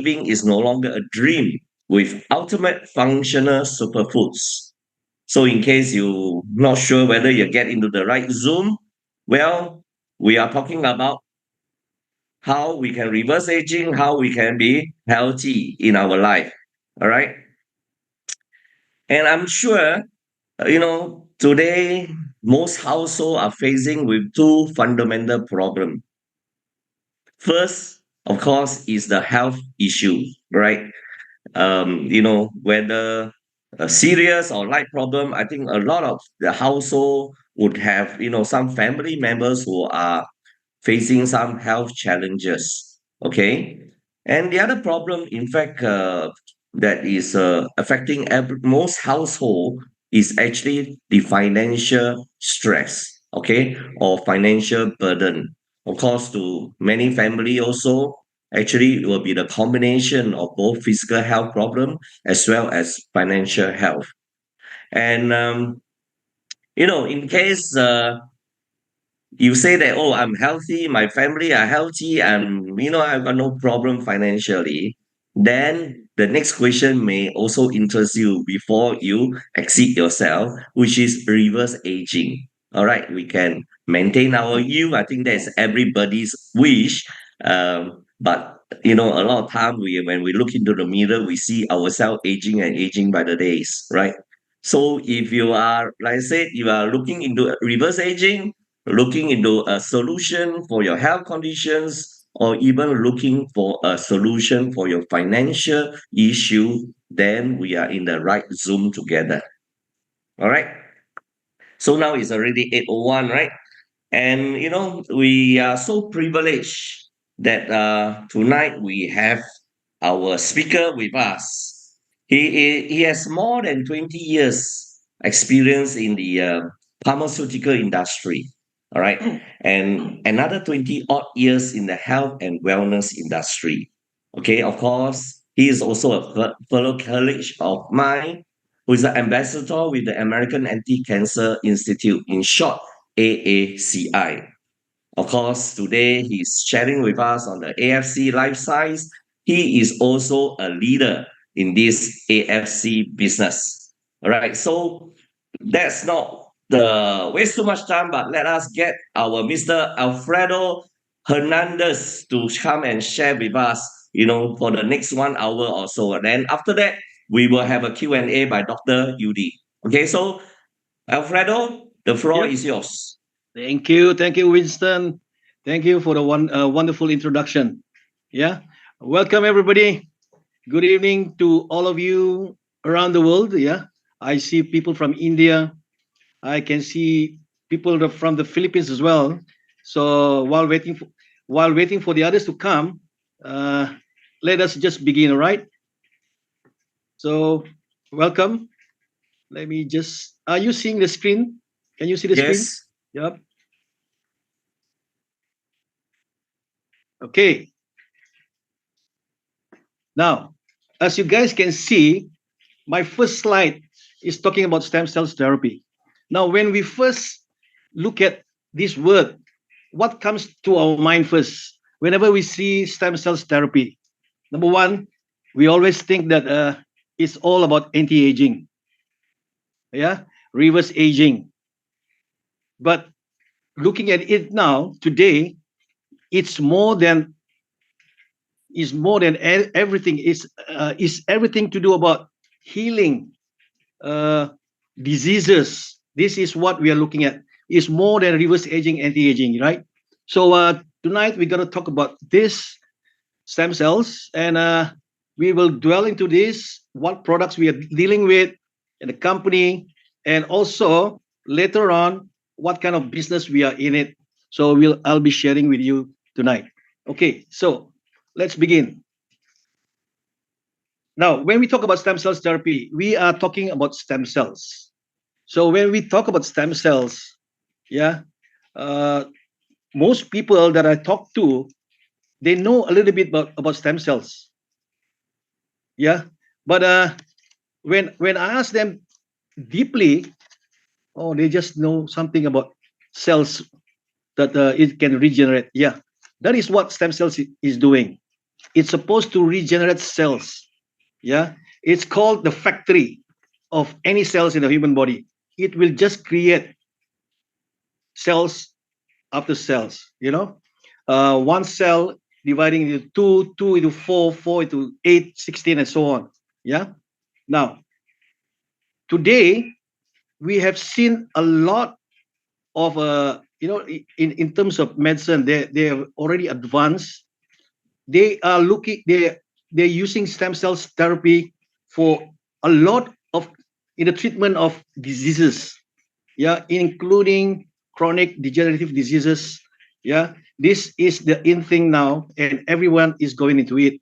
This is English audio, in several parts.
living is no longer a dream with ultimate functional superfoods. So, in case you're not sure whether you get into the right Zoom, well, we are talking about how we can reverse aging, how we can be healthy in our life. All right. And I'm sure, today most households are facing with two fundamental problems. First, of course, is the health issue, right? Whether a serious or light problem, I think a lot of the household would have, some family members who are facing some health challenges. Okay. And the other problem, in fact, that is affecting most household is actually the financial stress, okay, or financial burden. Of course, to many family also, actually, it will be the combination of both physical health problem as well as financial health. And, in case you say that, oh, I'm healthy, my family are healthy, and I've got no problem financially, then the next question may also interest you before you exceed yourself, which is reverse aging. All right, we can maintain our youth. I think that's everybody's wish. But a lot of time when we look into the mirror, we see ourselves aging and aging by the days, right? So if you are, like I said, you are looking into reverse aging, looking into a solution for your health conditions, or even looking for a solution for your financial issue, then we are in the right Zoom together. All right. So now it's already 8:01, right? And we are so privileged that tonight we have our speaker with us. He has more than 20 years experience in the pharmaceutical industry. All right. And another 20 odd years in the health and wellness industry. Okay. Of course, he is also a fellow colleague of mine who is an ambassador with the American Anti-Cancer Institute, in short, AACI. Of course, today he's sharing with us on the AFC Life Science. He is also a leader in this AFC business. All right, so that's not the waste too much time, but let us get our Mr. Alfredo Hernandez to come and share with us, for the next 1 hour or so. And then after that, we will have a Q&A by Dr. Yudi. Okay, so Alfredo, the floor Yep. is yours. Thank you, Winston. Thank you for the wonderful introduction. Yeah, welcome everybody. Good evening to all of you around the world. Yeah, I see people from India. I can see people from the Philippines as well. So while waiting for the others to come, uh, let us just begin. All right. So welcome. Let me just. Are you seeing the screen? Can you see the screen? Yes. Yep. Okay. Now, as you guys can see, my first slide is talking about stem cells therapy. Now, when we first look at this word, what comes to our mind first? Whenever we see stem cells therapy, number one, we always think that it's all about anti-aging, yeah, reverse aging. But looking at it now, today, it's more than everything. Is everything to do about healing uh, diseases. This is what we are looking at. Is more than reverse aging, anti-aging, right? So tonight we're gonna talk about this stem cells, and we will dwell into this, what products we are dealing with in the company, and also later on what kind of business we are in it. So I'll be sharing with you tonight. Okay, so let's begin. Now, when we talk about stem cells therapy, we are talking about stem cells. So when we talk about stem cells, yeah, uh, most people that I talk to, they know a little bit about stem cells. Yeah, but when I ask them deeply, oh, they just know something about cells that it can regenerate. Yeah, that is what stem cells is doing. It's supposed to regenerate cells. Yeah, it's called the factory of any cells in the human body. It will just create cells after cells. One cell dividing into two, two into four, four into 8, 16, and so on. Yeah. Now, today we have seen a lot of in terms of medicine, they have already advanced. They're using stem cells therapy for a lot of in the treatment of diseases, yeah, including chronic degenerative diseases. Yeah, this is the in thing now, and everyone is going into it.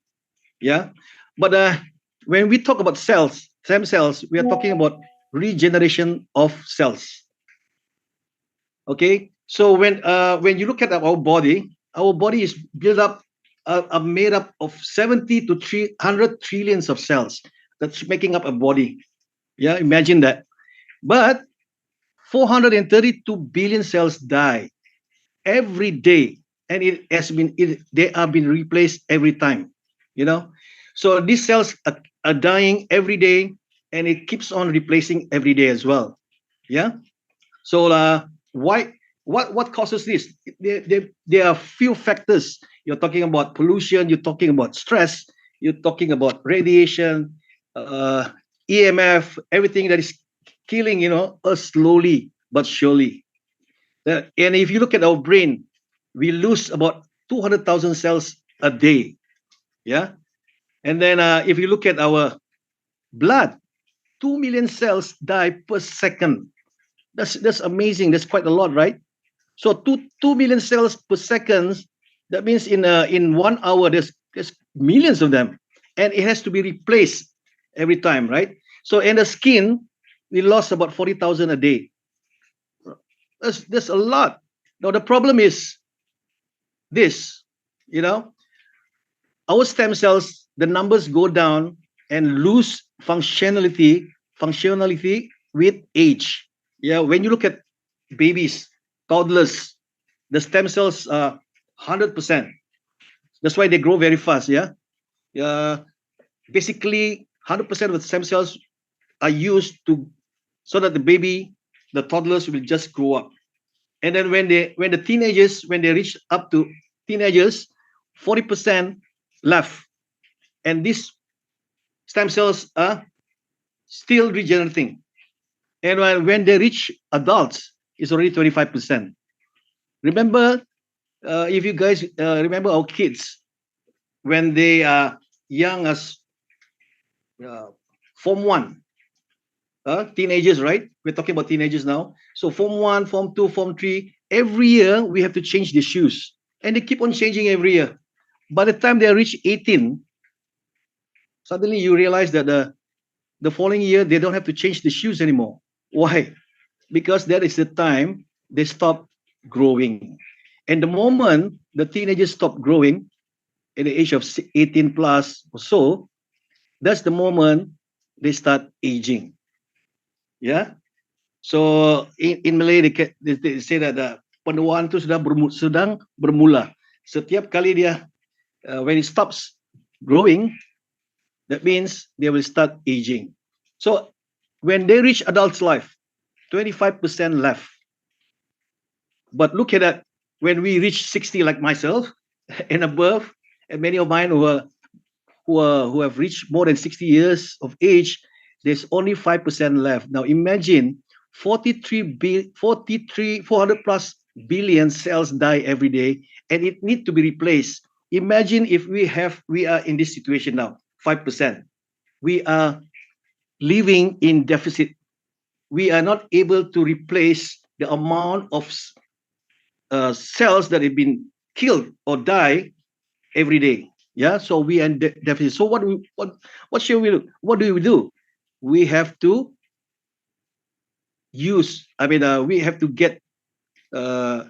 Yeah, but when we talk about stem cells, we are talking about regeneration of cells. Okay, so when you look at our body is built up, made up of 70 to 300 trillions of cells. That's making up a body. Yeah, imagine that. But 432 billion cells die every day, and they are being replaced every time. You know, so these cells are dying every day, and it keeps on replacing every day as well. Yeah. So why what causes this? There are few factors. You're talking about pollution. You're talking about stress. You're talking about radiation, uh, EMF, everything that is killing us slowly but surely. And if you look at our brain, we lose about 200,000 cells a day. Yeah. And then if you look at our blood, 2 million cells die per second. That's amazing. That's quite a lot, right? So two million cells per second. That means in 1 hour there's millions of them, and it has to be replaced every time, right? So in the skin, we lost about 40,000 a day. That's a lot. Now the problem is this, you know, our stem cells, the numbers go down and lose functionality with age. Yeah, when you look at babies, toddlers, the stem cells are 100%. That's why they grow very fast. Yeah. Basically, 100% of the stem cells are used to so that the toddlers will just grow up. And then when they reach up to teenagers, 40% left, and these stem cells are still regenerating. And when they reach adults, it's already 25%. Remember, if you guys remember our kids when they are young as uh, Form 1, teenagers, right? We're talking about teenagers now. So Form 1, Form 2, Form 3, every year we have to change the shoes. And they keep on changing every year. By the time they reach 18, suddenly you realize that the following year they don't have to change the shoes anymore. Why? Because that is the time they stop growing. And the moment the teenagers stop growing at the age of 18 plus or so, that's the moment they start aging. Yeah. So in Malay they say that penuaan itu sedang bermula. Setiap kali dia when it stops growing, that means they will start aging. So when they reach adult life, 25% left. But look at that. When we reach 60, like myself and above, and many of mine who have reached more than 60 years of age, there's only 5% left. Now imagine 400 plus billion cells die every day, and it need to be replaced. Imagine if we are in this situation now, 5%. We are living in deficit. We are not able to replace the amount of cells that have been killed or die every day. Yeah, so we are in deficit. So what should we do? What do we do? We have to use. I mean, we have to get. Uh,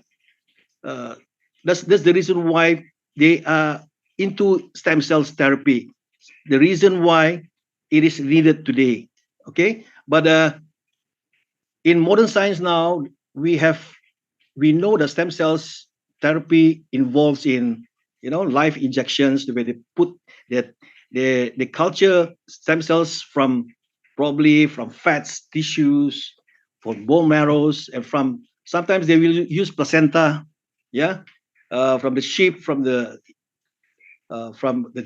uh, that's the reason why they are into stem cells therapy. The reason why it is needed today. Okay, but in modern science now we know that stem cells therapy involves in live injections, the way they put that they culture stem cells from probably from fats, tissues, from bone marrows, and from sometimes they will use placenta, yeah, from the sheep, from the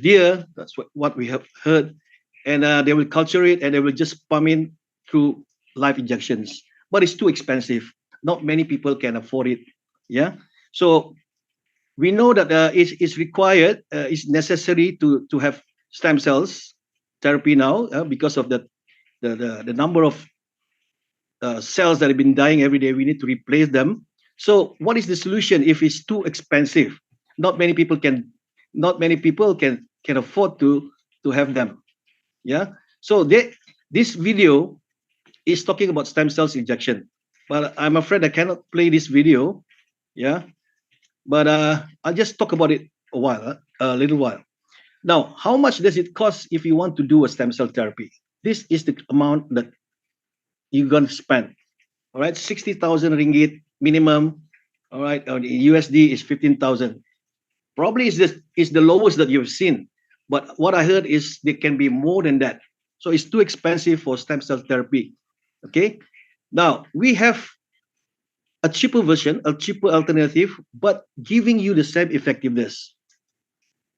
deer. That's what we have heard, and they will culture it and they will just pump in through live injections. But it's too expensive. Not many people can afford it. Yeah, so we know that it's required, it's necessary to have stem cells therapy now because of the number of cells that have been dying every day. We need to replace them. So what is the solution if it's too expensive? Not many people can, not many people can afford to have them. Yeah. So this video is talking about stem cells injection, but I'm afraid I cannot play this video. Yeah. But I'll just talk about it a little while. Now, how much does it cost if you want to do a stem cell therapy? This is the amount that you're going to spend. All right, 60,000 ringgit minimum. All right, the USD is 15,000. Probably is the lowest that you've seen. But what I heard is they can be more than that. So it's too expensive for stem cell therapy. Okay. Now we have a cheaper version, a cheaper alternative, but giving you the same effectiveness.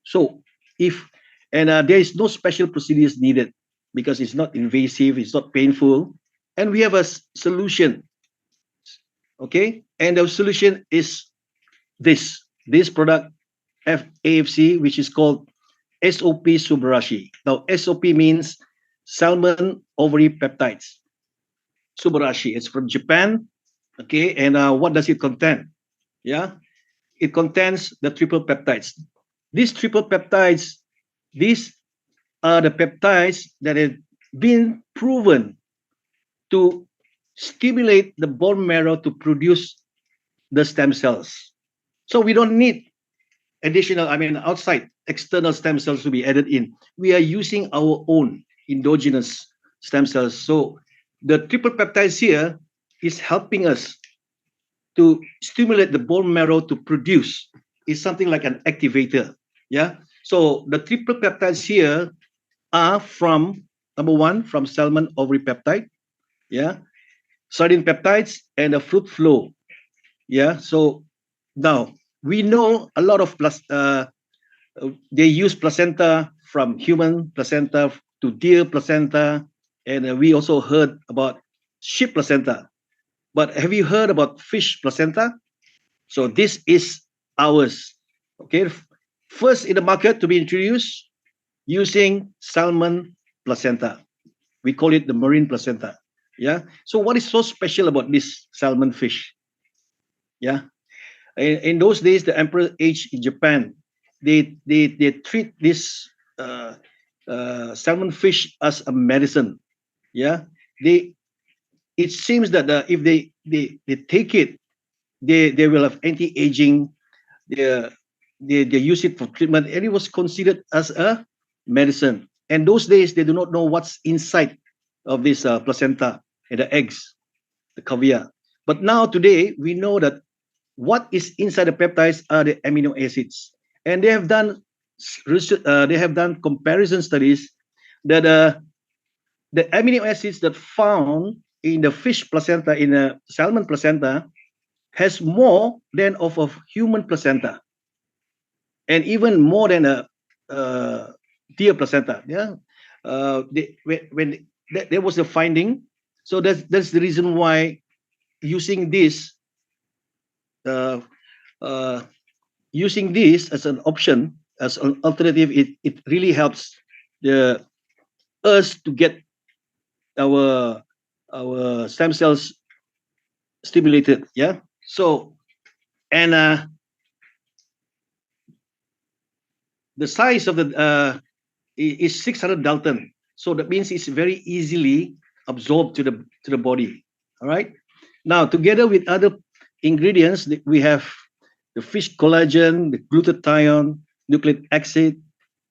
So if and there is no special procedures needed because it's not invasive, it's not painful, and we have a solution. Okay, and the solution is this product AFC, which is called SOP Subarashi. Now SOP means salmon ovary peptides. Subarashi. It's from Japan. Okay, and what does it contain? Yeah, it contains the triple peptides. These triple peptides, these are the peptides that have been proven to stimulate the bone marrow to produce the stem cells. So we don't need additional, I mean, outside external stem cells to be added in. We are using our own endogenous stem cells. So the triple peptides here is helping us to stimulate the bone marrow to produce. Is something like an activator. Yeah. So the triple peptides here are from number one from salmon ovary peptide. Yeah. Sardine peptides and the fruit flow. Yeah. So now we know a lot of they use placenta from human placenta to deer placenta, and we also heard about sheep placenta. But have you heard about fish placenta? So this is ours. Okay, first in the market to be introduced using salmon placenta. We call it the marine placenta. Yeah. So what is so special about this salmon fish? Yeah. In those days, the emperor age in Japan, they treat this salmon fish as a medicine. Yeah. They it seems that if they take it, they will have anti-aging. They, they use it for treatment, and it was considered as a medicine. And those days, they do not know what's inside of this placenta and the eggs, the caviar. But now today, we know that what is inside the peptides are the amino acids, and they have done comparison studies that the amino acids that found in the fish placenta, in a salmon placenta, has more than of human placenta, and even more than a deer placenta. Yeah, when there was a finding, so that's the reason why using this uh, uh, using this as an option, as an alternative, it really helps the us to get our stem cells stimulated. Yeah. So and the size of the is 600 Dalton. So that means it's very easily absorbed to the body. All right. Now, together with other ingredients, we have the fish collagen, the glutathione, nucleic acid,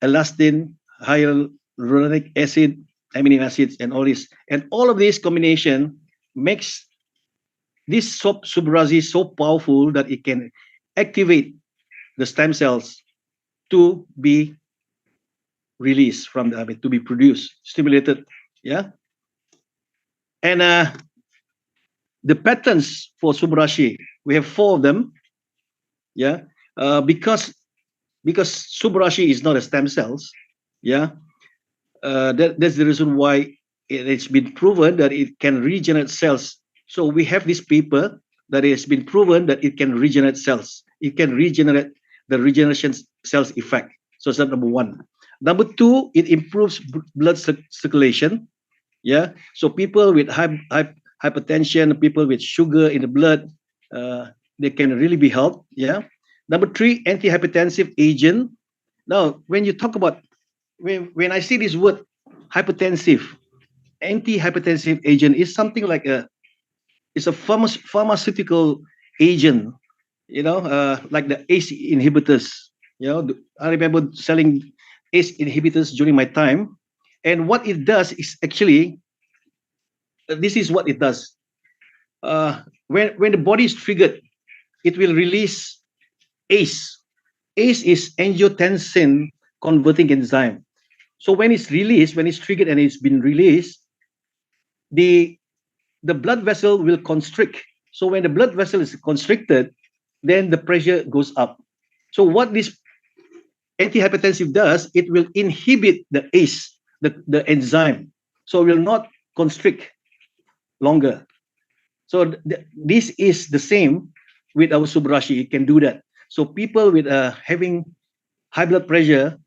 elastin, hyaluronic acid, amino acids, and all this. And all of this combination makes this Subrazi so powerful that it can activate the stem cells to be released from the, I mean, to be produced, stimulated. Yeah. And the patterns for Subarashi, we have 4 of them. Yeah. Because Subarashi is not a stem cells. Yeah. That's the reason why it's been proven that it can regenerate cells. So we have this paper that has been proven that it can regenerate cells. It can regenerate the regeneration cells effect. So that's number 1. Number 2, it improves blood circulation. Yeah. So people with hypertension, people with sugar in the blood, they can really be helped. Yeah. Number 3, antihypertensive agent. Now, when you talk about when I see this word hypertensive, anti-hypertensive agent is something like it's a pharmaceutical agent, like the ACE inhibitors. I remember selling ACE inhibitors during my time, and what it does is actually this is what it does. When the body is triggered, it will release ACE. ACE is angiotensin converting enzyme. So when it's released, when it's triggered and it's been released, the the blood vessel will constrict. So when the blood vessel is constricted, then the pressure goes up. So what this antihypertensive does, it will inhibit the ACE, the enzyme. So it will not constrict longer. So this is the same with our Subarashi. It can do that. So people with having high blood pressure,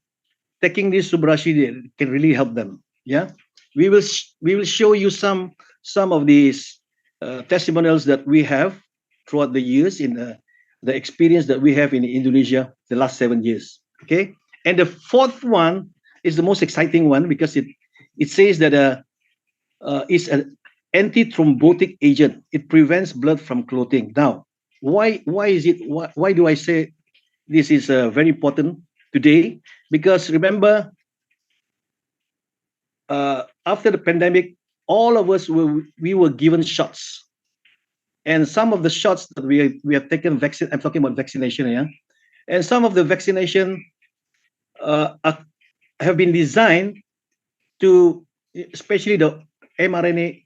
taking this Subarashi can really help them. Yeah, we will show you some of these testimonials that we have throughout the years in the experience that we have in Indonesia the last 7 years. Okay, and the fourth one is the most exciting one because it says that it's an anti-thrombotic agent. It prevents blood from clotting. Now, why is it? Why do I say this is very important today? Because remember, after the pandemic, all of us we were given shots, and some of the shots that we have taken vaccine. I'm talking about vaccination, yeah, and some of the vaccination have been designed to, especially the mRNA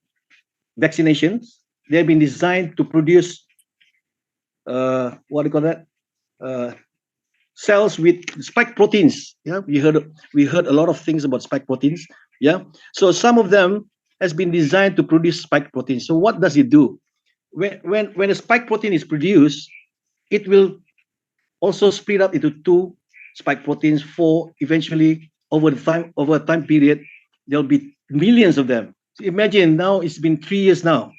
vaccinations, they have been designed to produce what do you call that? Uh, Cells with spike proteins. Yeah, we heard a lot of things about spike proteins. Yeah, so some of them has been designed to produce spike proteins. So what does it do? When a spike protein is produced, it will also split up into 2 spike proteins. For eventually over a time period, there'll be millions of them. So imagine now it's been 3 years now.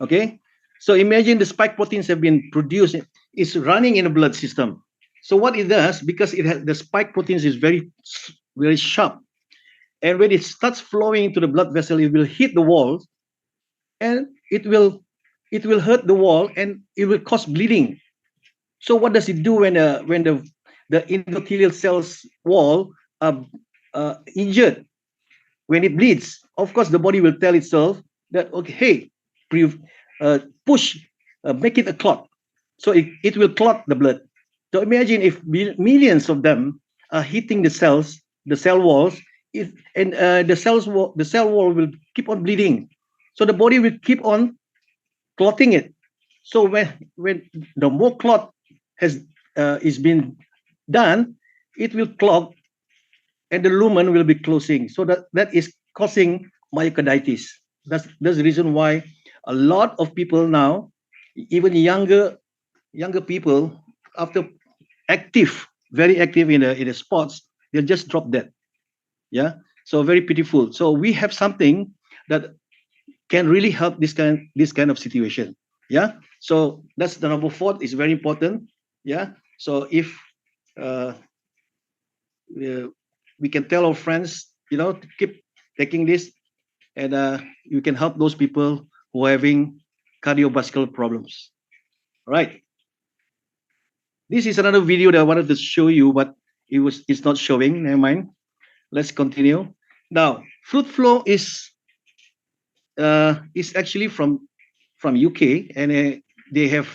Okay, so imagine the spike proteins have been produced. It's running in the blood system. So what it does, because it has the spike proteins is very sharp, and when it starts flowing into the blood vessel, it will hit the wall, and it will hurt the wall, and it will cause bleeding. So what does it do when the endothelial cells wall are injured? When it bleeds, of course, the body will tell itself that, okay, hey, push, make it a clot. So it will clot the blood. So imagine if millions of them are hitting the cells, the cell walls, and the cell wall will keep on bleeding. So the body will keep on clotting it. So when the more clot is been done, it will clog, and the lumen will be closing. So that is causing myocarditis. That's the reason why a lot of people now, even younger people, after very active in the sports, they'll just drop dead. Yeah. So very pitiful. So we have something that can really help this kind of situation. Yeah. So that's the number 4. It's very important. Yeah. So if uh, uh, we can tell our friends, to keep taking this, and you can help those people who are having cardiovascular problems. All right. This is another video that I wanted to show you, but it's not showing. Never mind. Let's continue. Now, fruit flow is actually from UK, and they have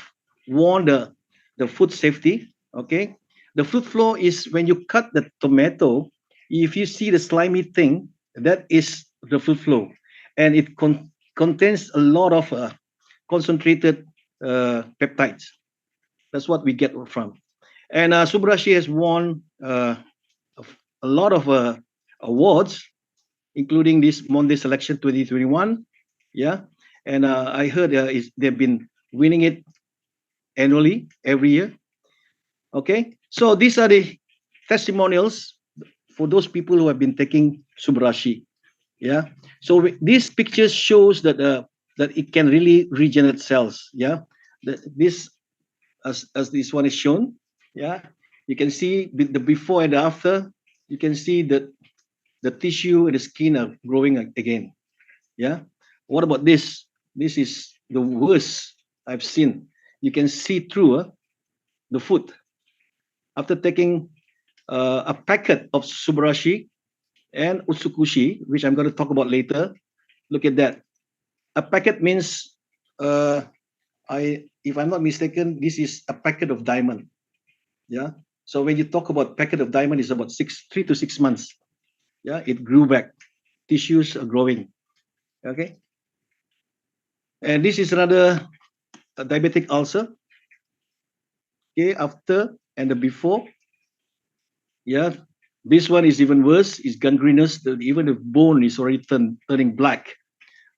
won the food safety. Okay. The fruit flow is when you cut the tomato, if you see the slimy thing, that is the fruit flow, and it contains a lot of concentrated peptides. That's what we get from. And Subarashi has won a lot of awards, including this Monday Selection 2021. Yeah, and I heard they've been winning it annually every year. Okay, so these are the testimonials for those people who have been taking Subarashi. Yeah, so this picture shows that it can really regenerate cells. Yeah, this as this one is shown. Yeah, you can see the before and the after. You can see that the tissue and the skin are growing again. Yeah, what about this? This is the worst I've seen. You can see through the foot after taking a packet of Subarashi and Utsukushi, which I'm going to talk about later. Look at that. A packet means, if I'm not mistaken, this is a packet of diamond. Yeah. So when you talk about packet of diamond, it's about 3 to 6 months. Yeah, it grew back. Tissues are growing. Okay. And this is another diabetic ulcer. Okay, after and the before. Yeah, this one is even worse. It's gangrenous. Even the bone is already turning black.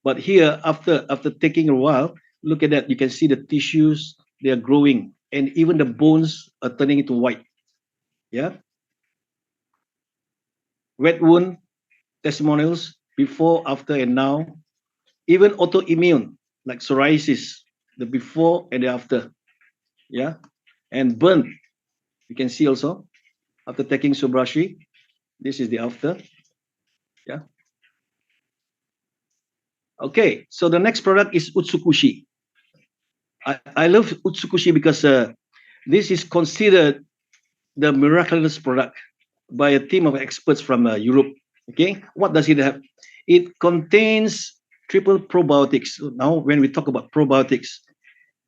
But here, after taking a while, look at that. You can see the tissues, they are growing, and even the bones are turning into white. Yeah. Wet wound testimonials before, after, and now. Even autoimmune like psoriasis, the before and the after. Yeah. And burn, you can see also after taking Subarashi. This is the after. Yeah. Okay. So the next product is Utsukushi. I love Utsukushi because this is considered the miraculous product by a team of experts from Europe. Okay, what does it have? It contains triple probiotics. Now, when we talk about probiotics,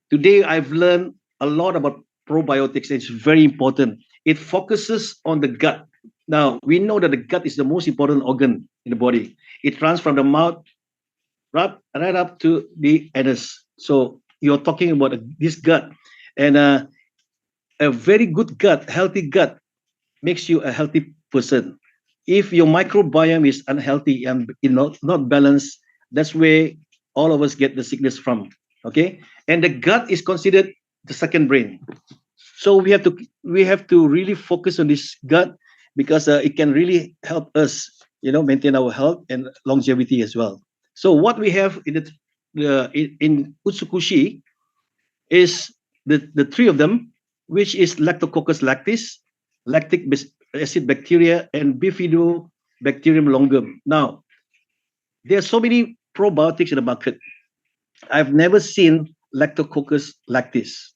today I've learned a lot about probiotics. It's very important. It focuses on the gut. Now, we know that the gut is the most important organ in the body. It runs from the mouth right up to the anus. So you're talking about this gut, and a very good gut, healthy gut, makes you a healthy person. If your microbiome is unhealthy and not balanced, that's where all of us get the sickness from. Okay, and the gut is considered the second brain. So we have to really focus on this gut because it can really help us, maintain our health and longevity as well. So what we have in Utsukushi is the three of them, which is Lactococcus lactis, lactic acid bacteria, and Bifidobacterium longum. Now, there are so many probiotics in the market. I've never seen Lactococcus lactis.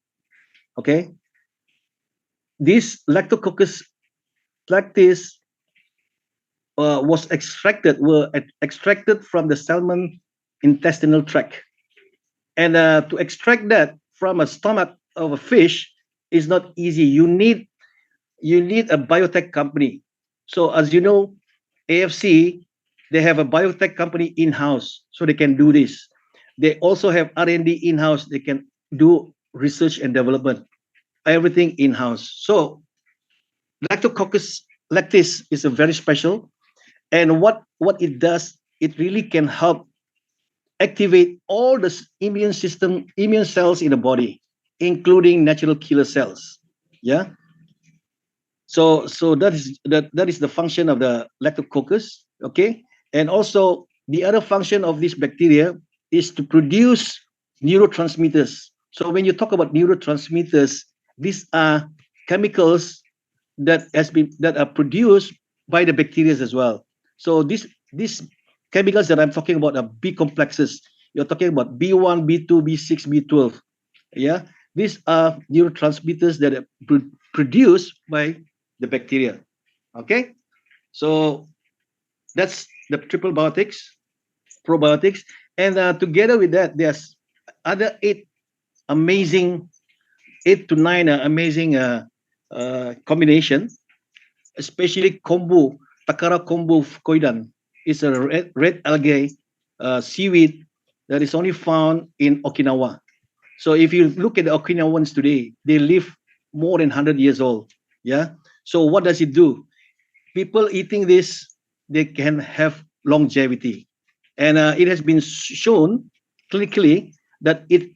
Okay, this Lactococcus lactis were extracted from the salmon intestinal tract, and to extract that from a stomach of a fish is not easy. You need a biotech company. So as you know, AFC, they have a biotech company in-house, so they can do this. They also have R&D in-house. They can do research and development, everything in-house. So Lactococcus lactis is a very special, and what it does, it really can help activate all the immune cells in the body, including natural killer cells. Yeah. So that is the function of the lactococcus. Okay, and also the other function of this bacteria is to produce neurotransmitters. So when you talk about neurotransmitters, these are chemicals that are produced by the bacteria as well. So these chemicals that I'm talking about are B complexes. You're talking about B1, B2, B6, B12. Yeah, these are neurotransmitters that are produced by the bacteria. Okay, so that's the triple probiotics, and together with that, there's other amazing, 8 to 9 amazing combination, especially kombu, Takara kombu koidan, is a red algae seaweed that is only found in Okinawa. So if you look at the Okinawans today, they live more than 100 years old. Yeah. So what does it do? People eating this, they can have longevity. And it has been shown clinically that it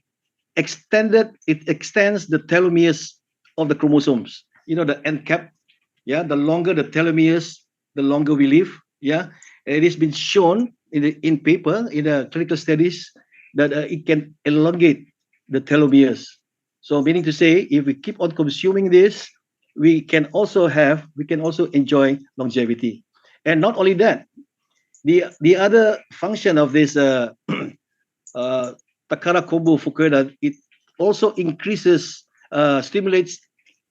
extends the telomeres of the chromosomes. You know, the end cap. Yeah, the longer the telomeres, the longer we live. Yeah, it has been shown in paper in the clinical studies that it can elongate the telomeres. So meaning to say, if we keep on consuming this, we can also enjoy longevity. And not only that, the other function of this uh, Takara Kobo Fukuda, it also increases, stimulates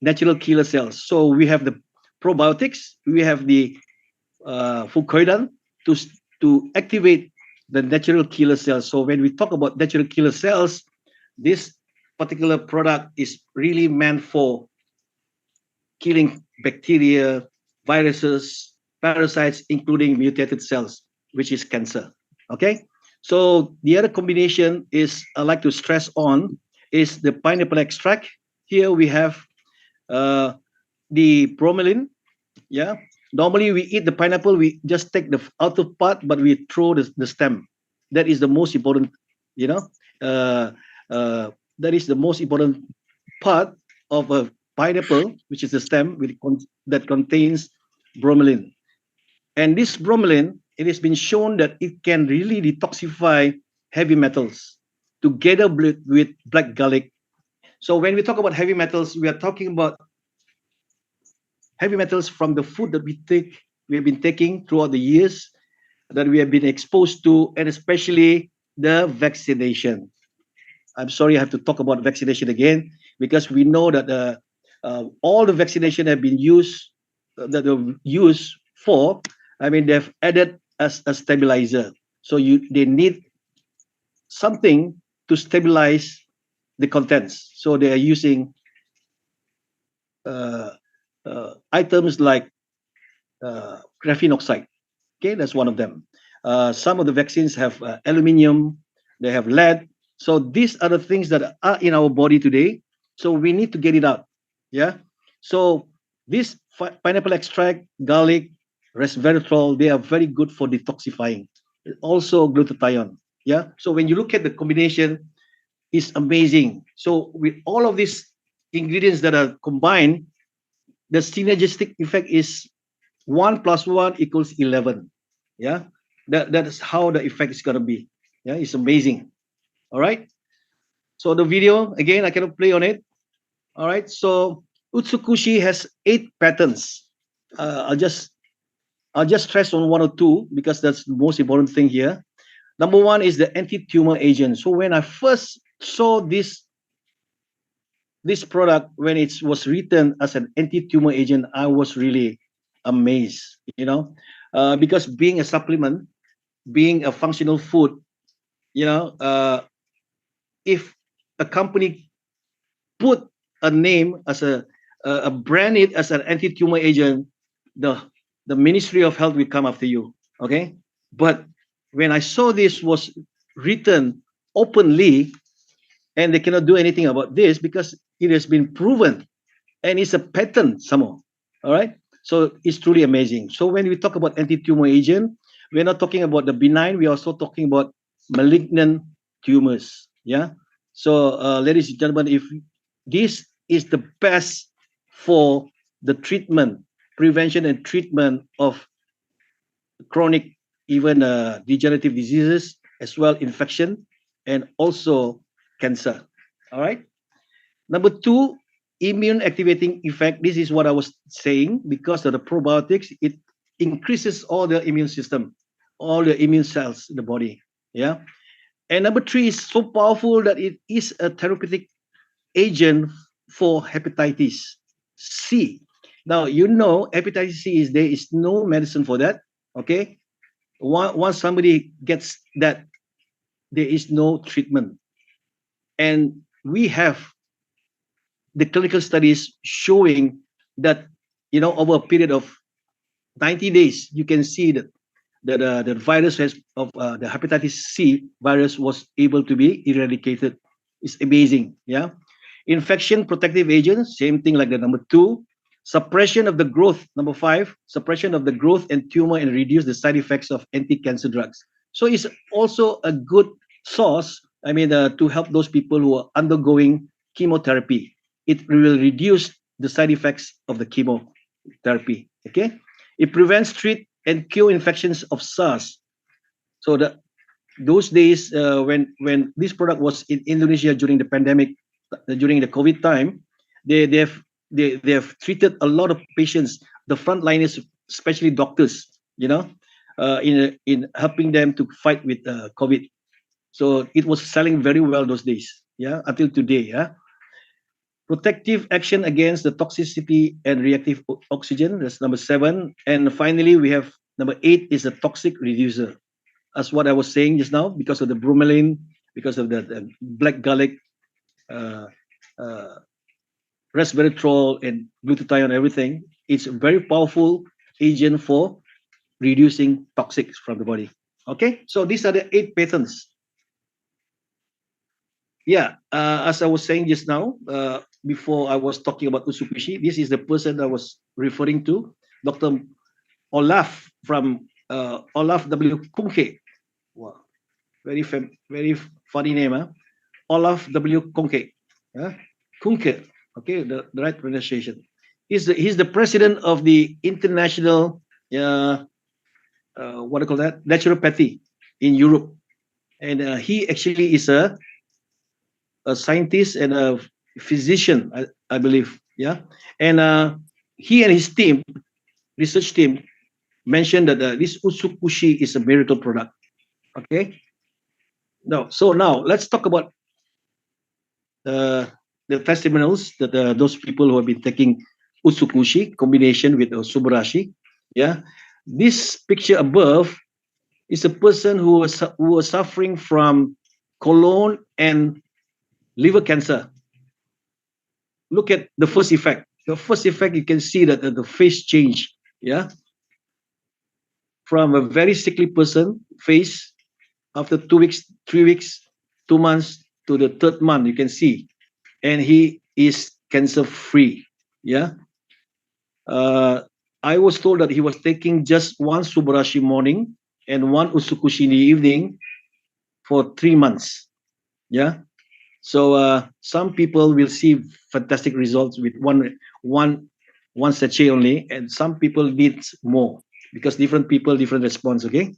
natural killer cells. So we have the probiotics, we have the Fukuidan to activate the natural killer cells. So when we talk about natural killer cells, this particular product is really meant for killing bacteria, viruses, parasites, including mutated cells, which is cancer. Okay. So the other combination is I like to stress on is the pineapple extract. Here we have uh, the bromelain. Yeah. Normally we eat the pineapple, we just take the outer part, but we throw the stem. That is the most important, you know, uh, that is the most important part of a pineapple, which is the stem that contains bromelain. And this bromelain, it has been shown that it can really detoxify heavy metals together with black garlic. So when we talk about heavy metals, we are talking about heavy metals from the food that we have been taking throughout the years that we have been exposed to, and especially the vaccination. I'm sorry I have to talk about vaccination again because we know that all the vaccination have been used that are used for. I mean, they've added as a stabilizer. So they need something to stabilize the contents. So they are using uh, items like graphene oxide. Okay, that's one of them. Some of the vaccines have aluminium, they have lead. So these are the things that are in our body today. So we need to get it out. Yeah. So this pineapple extract, garlic, resveratrol, they are very good for detoxifying. Also glutathione. Yeah. So when you look at the combination, it's amazing. So with all of these ingredients that are combined, the synergistic effect is 1 plus 1 equals 11. Yeah, that is how the effect is going to be. Yeah, it's amazing. All right. So the video, again, I cannot play on it. All right. So Utsukushi has 8 patents. uh, i'll just I'll just stress on one or two because that's the most important thing here. Number one is the anti-tumor agent. So when I first saw this product, when it was written as an anti-tumor agent, I was really amazed, because being a supplement, being a functional food, you know, if a company put a name as a brand it as an anti-tumor agent, the the Ministry of Health will come after you. Okay, but when I saw this was written openly, and they cannot do anything about this because it has been proven and it's a patent somehow. All right. So it's truly amazing. So when we talk about anti-tumor agent, we're not talking about the benign. We're also talking about malignant tumors. Yeah. So, ladies and gentlemen, if this is the best for the treatment, prevention and treatment of chronic, even degenerative diseases, as well infection, and also cancer. All right. Number two, immune activating effect. This is what I was saying. Because of the probiotics, it increases all the immune system, all the immune cells in the body. Yeah. And number three is so powerful that it is a therapeutic agent for hepatitis C. Now, hepatitis C is there is no medicine for that. Okay. Once somebody gets that, there is no treatment. And we have the clinical studies showing that, over a period of 90 days, you can see that the virus of the hepatitis C virus was able to be eradicated. It's amazing. Yeah. Infection protective agents, same thing like the number two. Suppression of the growth, number five. Suppression of the growth and tumor and reduce the side effects of anti-cancer drugs. So it's also a good source. I mean, to help those people who are undergoing chemotherapy. It will reduce the side effects of the chemotherapy. Okay. It prevents, treat, and cure infections of SARS. So those days, when this product was in Indonesia during the pandemic, during the COVID time, they have treated a lot of patients, the frontliners, especially doctors, in helping them to fight with COVID. So it was selling very well those days, yeah, until today, yeah. Protective action against the toxicity and reactive oxygen, that's number seven. And finally, we have number eight is a toxic reducer. As what I was saying just now, because of the bromelain, because of the black garlic, uh, uh, resveratrol, and glutathione, everything, it's a very powerful agent for reducing toxics from the body. Okay, so these are the eight patents. Yeah, as I was saying just now, before I was talking about Usukushi, this is the person I was referring to, Dr. Olaf from Olaf W. Kunke. Wow, very funny name, huh? Olaf W. Kunke. Huh? Kunke, okay, the right pronunciation. He's the president of the International, what do you call that, naturopathy in Europe, and he actually is a scientist and a physician, I believe. Yeah, and he and his team, research team, mentioned that this Utsukushi is a miracle product. Okay. Now let's talk about uh, the testimonials that those people who have been taking Utsukushi combination with Subarashi. Yeah, this picture above is a person who was suffering from colon and liver cancer. Look at the first effect. The first effect, you can see that the face change. Yeah, from a very sickly person face, after 2 weeks, 3 weeks, 2 months, to the third month, you can see, and he is cancer free. Yeah. Uh, I was told that he was taking just one Subarashi morning and one Usukushi in the evening for 3 months. Yeah. So some people will see fantastic results with one sachet only, and some people need more because different people different response. Okay,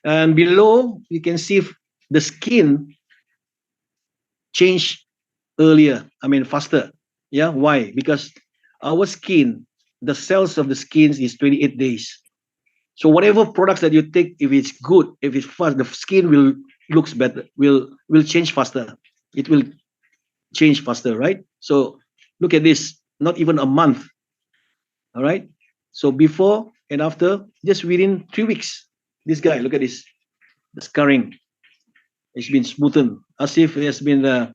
and below you can see the skin change earlier. I mean faster. Yeah, why? Because our skin, the cells of the skin is 28 days. So whatever products that you take, if it's good, if it's fast, the skin will looks better, will change faster. It will change faster, right? So look at this, not even a month. All right. So before and after, just within 3 weeks, this guy, look at this, the scarring, it's been smoothened as if it has been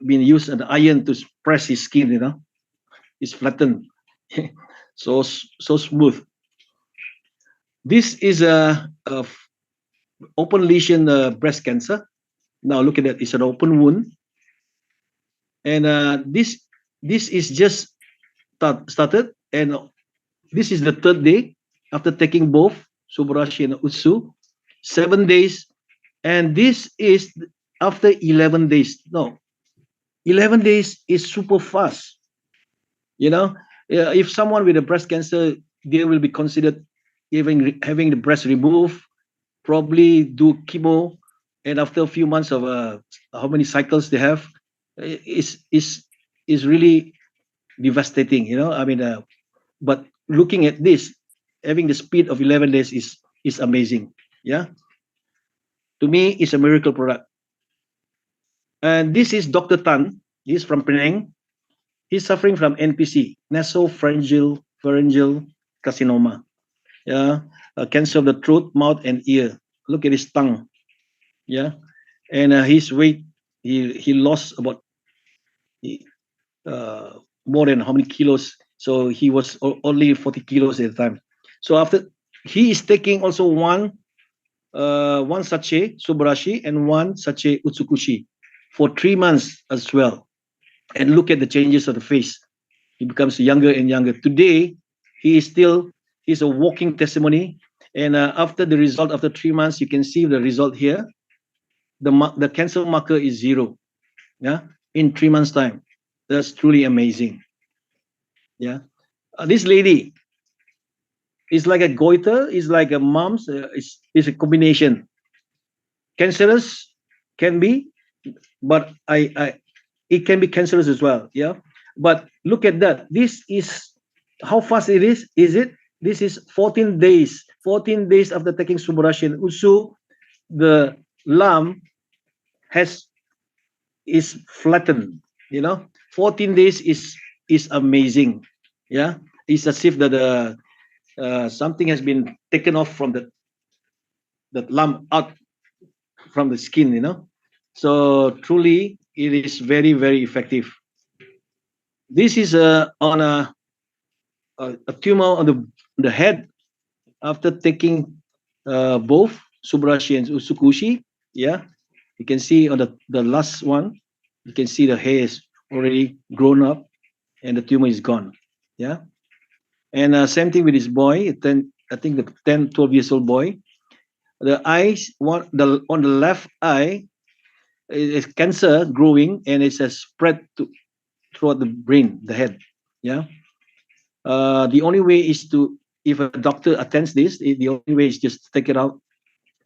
used an iron to press his skin. It's flattened, so smooth. This is a open lesion breast cancer. Now look at that, it's an open wound, and this is just started, and this is the third day after taking both Subarashi and Utsu, 7 days, and this is after 11 days. No, 11 days is super fast. If someone with a breast cancer, they will be considered even having the breast removed, probably do chemo, and after a few months of how many cycles they have, is really devastating. I mean, but looking at this, having the speed of 11 days is amazing. Yeah, to me, it's a miracle product. And this is Dr. Tan. He's from Penang. He's suffering from NPC, nasopharyngeal carcinoma. Yeah, cancer of the throat, mouth, and ear. Look at his tongue. Yeah, and his weight, he lost about uh, more than how many kilos? So he was only 40 kilos at the time. So after he is taking also one sachet subarashi and one sachet utsukushi for 3 months as well. And look at the changes of the face. He becomes younger and younger. Today, he is still he's a walking testimony. And after the result, after 3 months, you can see the result here. The cancer marker is zero. Yeah, in 3 months' time. That's truly amazing. Yeah, this lady is like a goiter, is like a mom's. Is a combination. Cancerous can be, but I it can be cancerous as well. Yeah, but look at that. This is how fast it is. Is it? This is 14 days. 14 days after taking subarashi and usu, the lamb has is flattened. 14 days is amazing. Yeah, it's as if that something has been taken off from the lamb out from the skin. So truly, it is very very effective. This is on a tumor on the head after taking both subarashi and usukushi. Yeah, you can see on the last one, you can see the hair is already grown up and the tumor is gone. Yeah, and same thing with this boy. I think the 10, 12 years old boy. The eyes, on the left eye is cancer growing and it has spread throughout the brain, the head. Yeah. The only way is to, if a doctor attends this, the only way is just take it out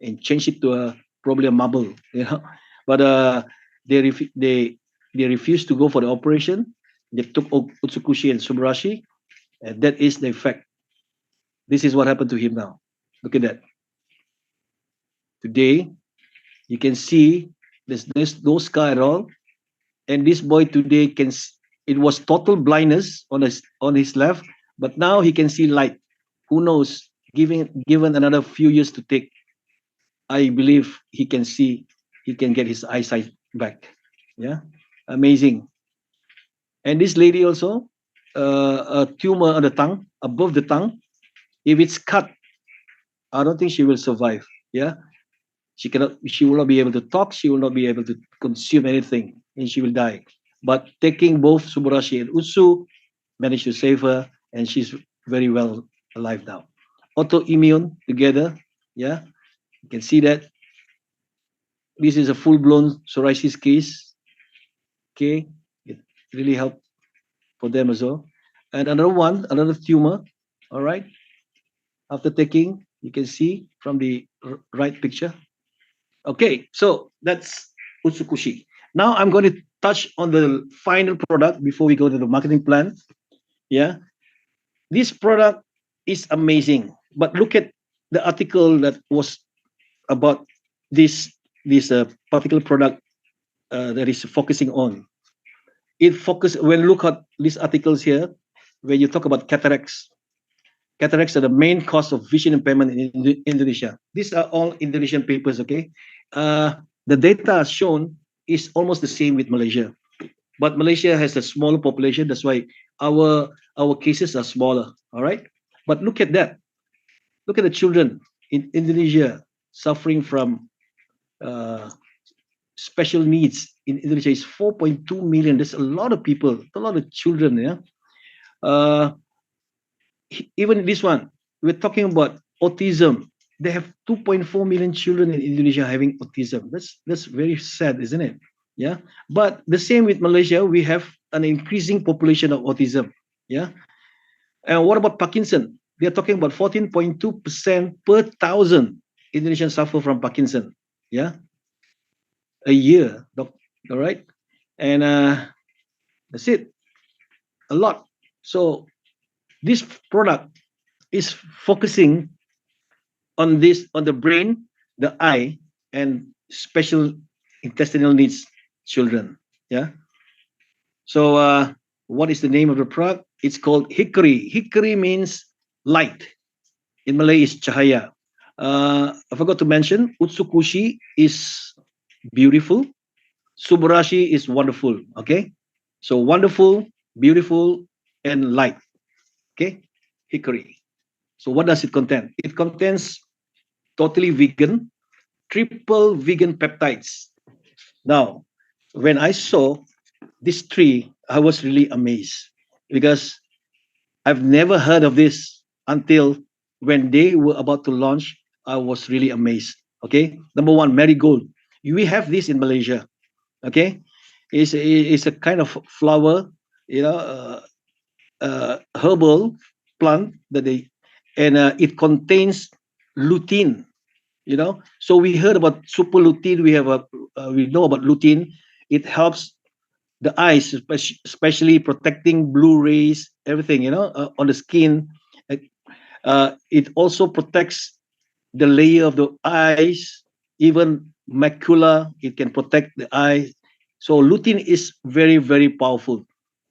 and change it to probably a marble. But they refused to go for the operation. They took utsukushi and subarashi, and that is the effect. This is what happened to him now. Look at that. Today, you can see there's no scar at all, and this boy today it was total blindness on his left, but now he can see light. Who knows? Given another few years to take, I believe he can see, he can get his eyesight back. Yeah, amazing. And this lady also, a tumor on the tongue, above the tongue. If it's cut, I don't think she will survive. Yeah, she will not be able to talk. She will not be able to consume anything, and she will die. But taking both subarashi and utsu managed to save her, and she's very well alive now. Autoimmune together. Yeah, you can see that this is a full-blown psoriasis case. Okay, it really helped for them as well. And another tumor. All right, after taking, you can see from the right picture. Okay, so that's Utsukushi. Now I'm going to touch on the final product before we go to the marketing plan. Yeah, this product is amazing, but look at the article that was about this particular product that is focusing on. It focus when look at these articles here, when you talk about cataracts. Cataracts are the main cause of vision impairment in Indonesia. These are all Indonesian papers, okay? The data shown is almost the same with Malaysia, but Malaysia has a smaller population. That's why our cases are smaller. All right, but look at that. Look at the children in Indonesia suffering from uh, special needs. In Indonesia is 4.2 million. There's a lot of people, a lot of children. Yeah. Uh, Even this one, we're talking about autism. They have 2.4 million children in Indonesia having autism. That's very sad, isn't it? Yeah. But the same with Malaysia, we have an increasing population of autism. Yeah. And what about Parkinson? We are talking about 14.2% per thousand Indonesians suffer from Parkinson. Yeah. A year. All right. And that's it. A lot. So this product is focusing on the brain, the eye, and special intestinal needs children. Yeah. So what is the name of the product? It's called Hickory. Hickory means light. In Malay, is cahaya. I forgot to mention, Utsukushi is beautiful. Subarashi is wonderful. Okay. So wonderful, beautiful, and light. Okay, hickory. So what does it contain? It contains totally vegan, triple vegan peptides. Now, when I saw this tree, I was really amazed because I've never heard of this until when they were about to launch. I was really amazed. Okay, number one, marigold. We have this in Malaysia. Okay, it's a kind of flower, you know, herbal plant that they, and it contains lutein. You know, so we heard about super lutein. We know about lutein. It helps the eyes, especially protecting blue rays, everything, on the skin. Uh, it also protects the layer of the eyes, even macula. It can protect the eye. So lutein is very, very powerful.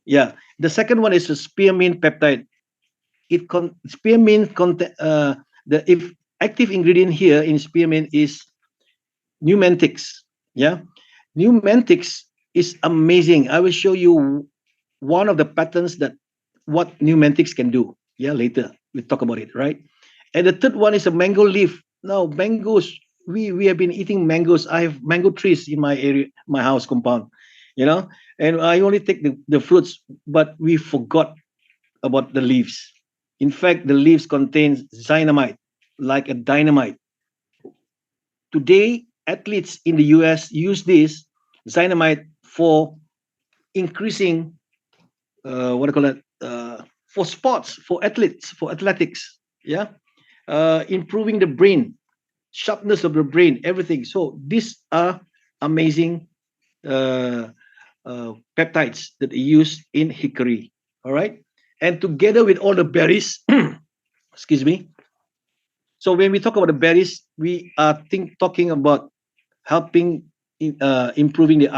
Yeah. The second one is a spearmint peptide. Spearmint the if active ingredient here in spearmint is pneumatics. Yeah, pneumatics is amazing. I will show you one of the patterns that what pneumatics can do. Yeah, later we talk about it, right? And the third one is a mango leaf. Now, mangoes. We have been eating mangoes. I have mango trees in my area, my house compound. You know, and I only take the fruits, but we forgot about the leaves. In fact, the leaves contains dynamite, like a dynamite. Today, athletes in the US use this dynamite for increasing, what do you call it, for sports, for athletes, for athletics. Yeah, improving the brain, sharpness of the brain, everything. So these are amazing uh, peptides that they use in hickory. All right, and together with all the berries, excuse me. So when we talk about the berries, we are talking about helping improving the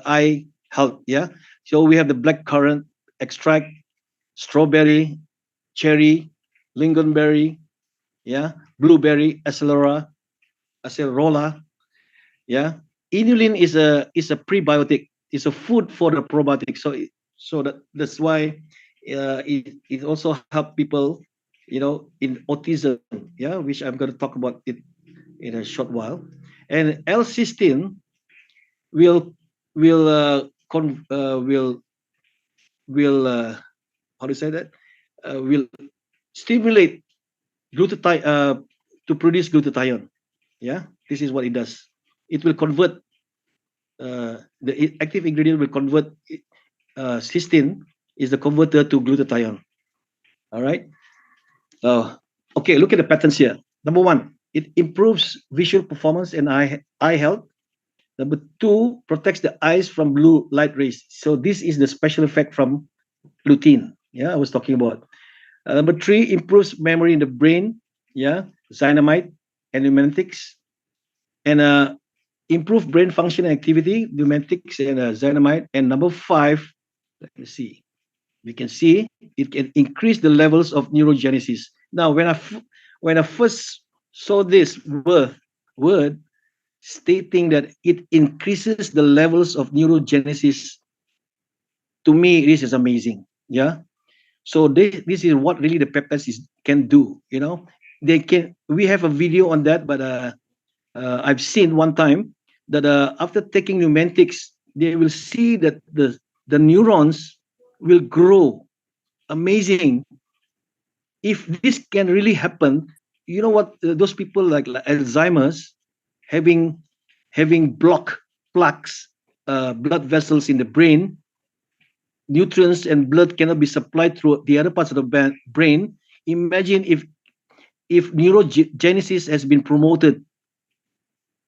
eye health. Yeah. So we have the black currant extract, strawberry, cherry, lingonberry, yeah, blueberry, acerola, yeah. Inulin is a prebiotic. It's a food for the probiotic. That's why it also help people, in autism. Yeah, which I'm going to talk about it in a short while. And L-cysteine will will con will how do you say that? Will stimulate glutathione to produce glutathione. Yeah, this is what it does. It will convert the active ingredient will convert cysteine is the converter to glutathione. All right. Okay, look at the patterns here. Number one, it improves visual performance and eye health. Number two, protects the eyes from blue light rays. So this is the special effect from lutein. Yeah, I was talking about. Number three, improves memory in the brain. Yeah, dynamite and pneumatics. And improve brain function and activity, pneumatics and dynamite. And number five, let me see. We can see it can increase the levels of neurogenesis. Now, when I first saw this word stating that it increases the levels of neurogenesis, to me this is amazing. Yeah, so this is what really the peptides can do. They can. We have a video on that, but I've seen one time that after taking pneumatics, they will see that the neurons will grow. Amazing. If this can really happen, you know what? Those people like Alzheimer's, having plaques, blood vessels in the brain, nutrients and blood cannot be supplied through the other parts of the brain. Imagine if neurogenesis has been promoted,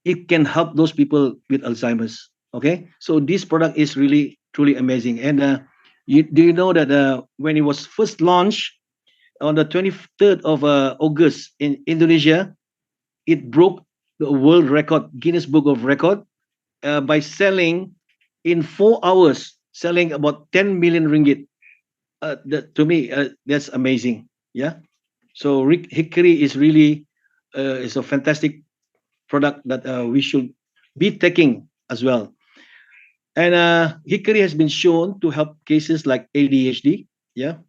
it can help those people with Alzheimer's. Okay, so this product is really truly amazing. And do you know that when it was first launched on the 23rd of August in Indonesia, it broke the world record, Guinness Book of Record, by selling in 4 hours, selling about 10 million ringgit. To me, that's amazing. Yeah. So hickory is really is a fantastic product that we should be taking as well. And hickory has been shown to help cases like ADHD. Yeah.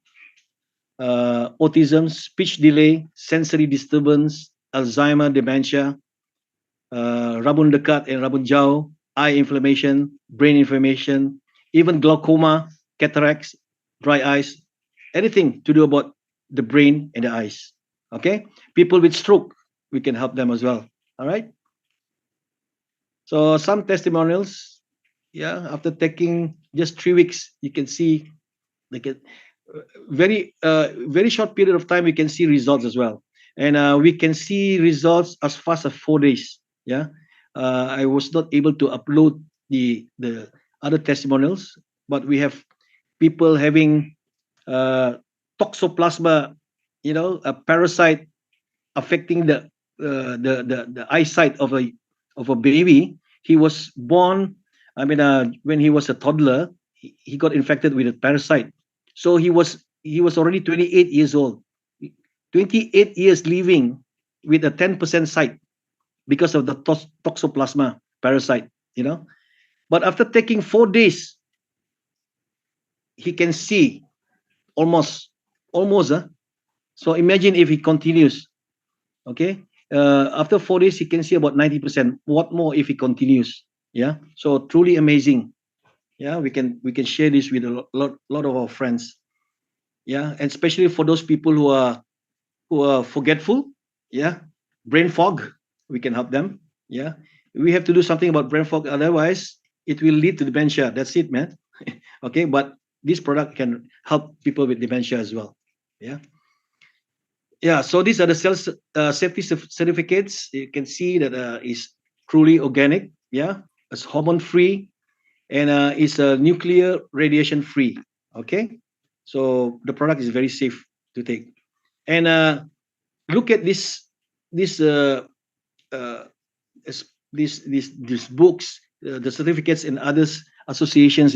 autism, speech delay, sensory disturbance, Alzheimer, dementia, rabun dekat and rabun jauh, eye inflammation, brain inflammation, even glaucoma, cataracts, dry eyes, anything to do about the brain and the eyes. Okay, people with stroke, we can help them as well. All right. So some testimonials, yeah, after taking just 3 weeks, you can see like a very short period of time, we can see results as well, and we can see results as fast as 4 days. Yeah, I was not able to upload the other testimonials, but we have people having uh, toxoplasma, a parasite affecting the eyesight of a baby. He was born. I mean, when he was a toddler, he got infected with a parasite. So he was already 28 years old. 28 years living with a 10% sight because of the toxoplasma parasite. But after taking 4 days, he can see almost, almost. So imagine if he continues. Okay, after 4 days he can see about 90%. What more if he continues? Yeah, so truly amazing. Yeah, we can share this with a lot of our friends. Yeah, and especially for those people who are forgetful. Yeah, brain fog, we can help them. Yeah, we have to do something about brain fog, otherwise it will lead to dementia. That's it, man. Okay, but this product can help people with dementia as well. Yeah. Yeah, so these are the safety certificates. You can see that is truly organic. Yeah, it's hormone free, and it's nuclear radiation free. Okay, so the product is very safe to take. And look at this uh, these books, the certificates and others associations.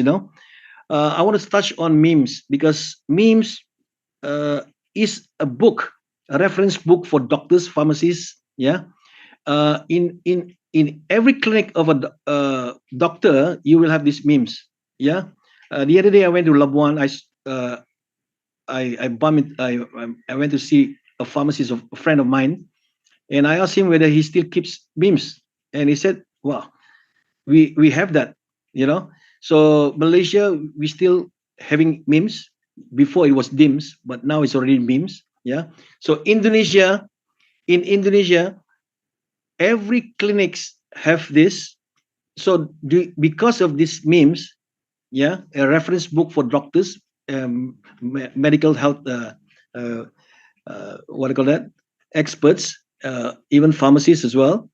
I want to touch on memes, because memes uh, is a book, a reference book for doctors, pharmacists. Yeah, in every clinic of a doctor, you will have these memes. Yeah, the other day I went to Labuan. I bumped. I went to see a pharmacist of a friend of mine, and I asked him whether he still keeps memes, and he said, "Wow, we have that." So Malaysia, we still having memes. Before it was dims, but now it's already memes. Yeah. So in Indonesia, every clinics have this. So because of these memes, yeah, a reference book for doctors, medical health, uh, what do you call that, experts, even pharmacists as well.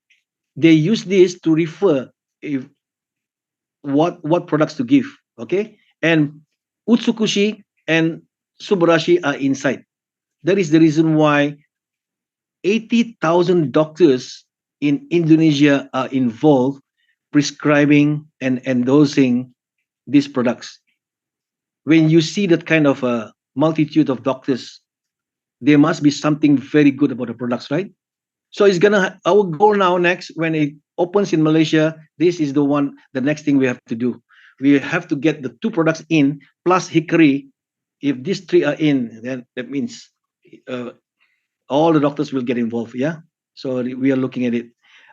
They use this to refer if what products to give. Okay, and Utsukushi and Subarashi are inside. That is the reason why 80,000 doctors in Indonesia are involved prescribing and endorsing these products. When you see that kind of a multitude of doctors, there must be something very good about the products, right? So it's gonna our goal now next when it opens in Malaysia. This is the next thing we have to do. We have to get the two products in plus hickory. If these three are in, then that means uh, all the doctors will get involved. Yeah. So we are looking at it.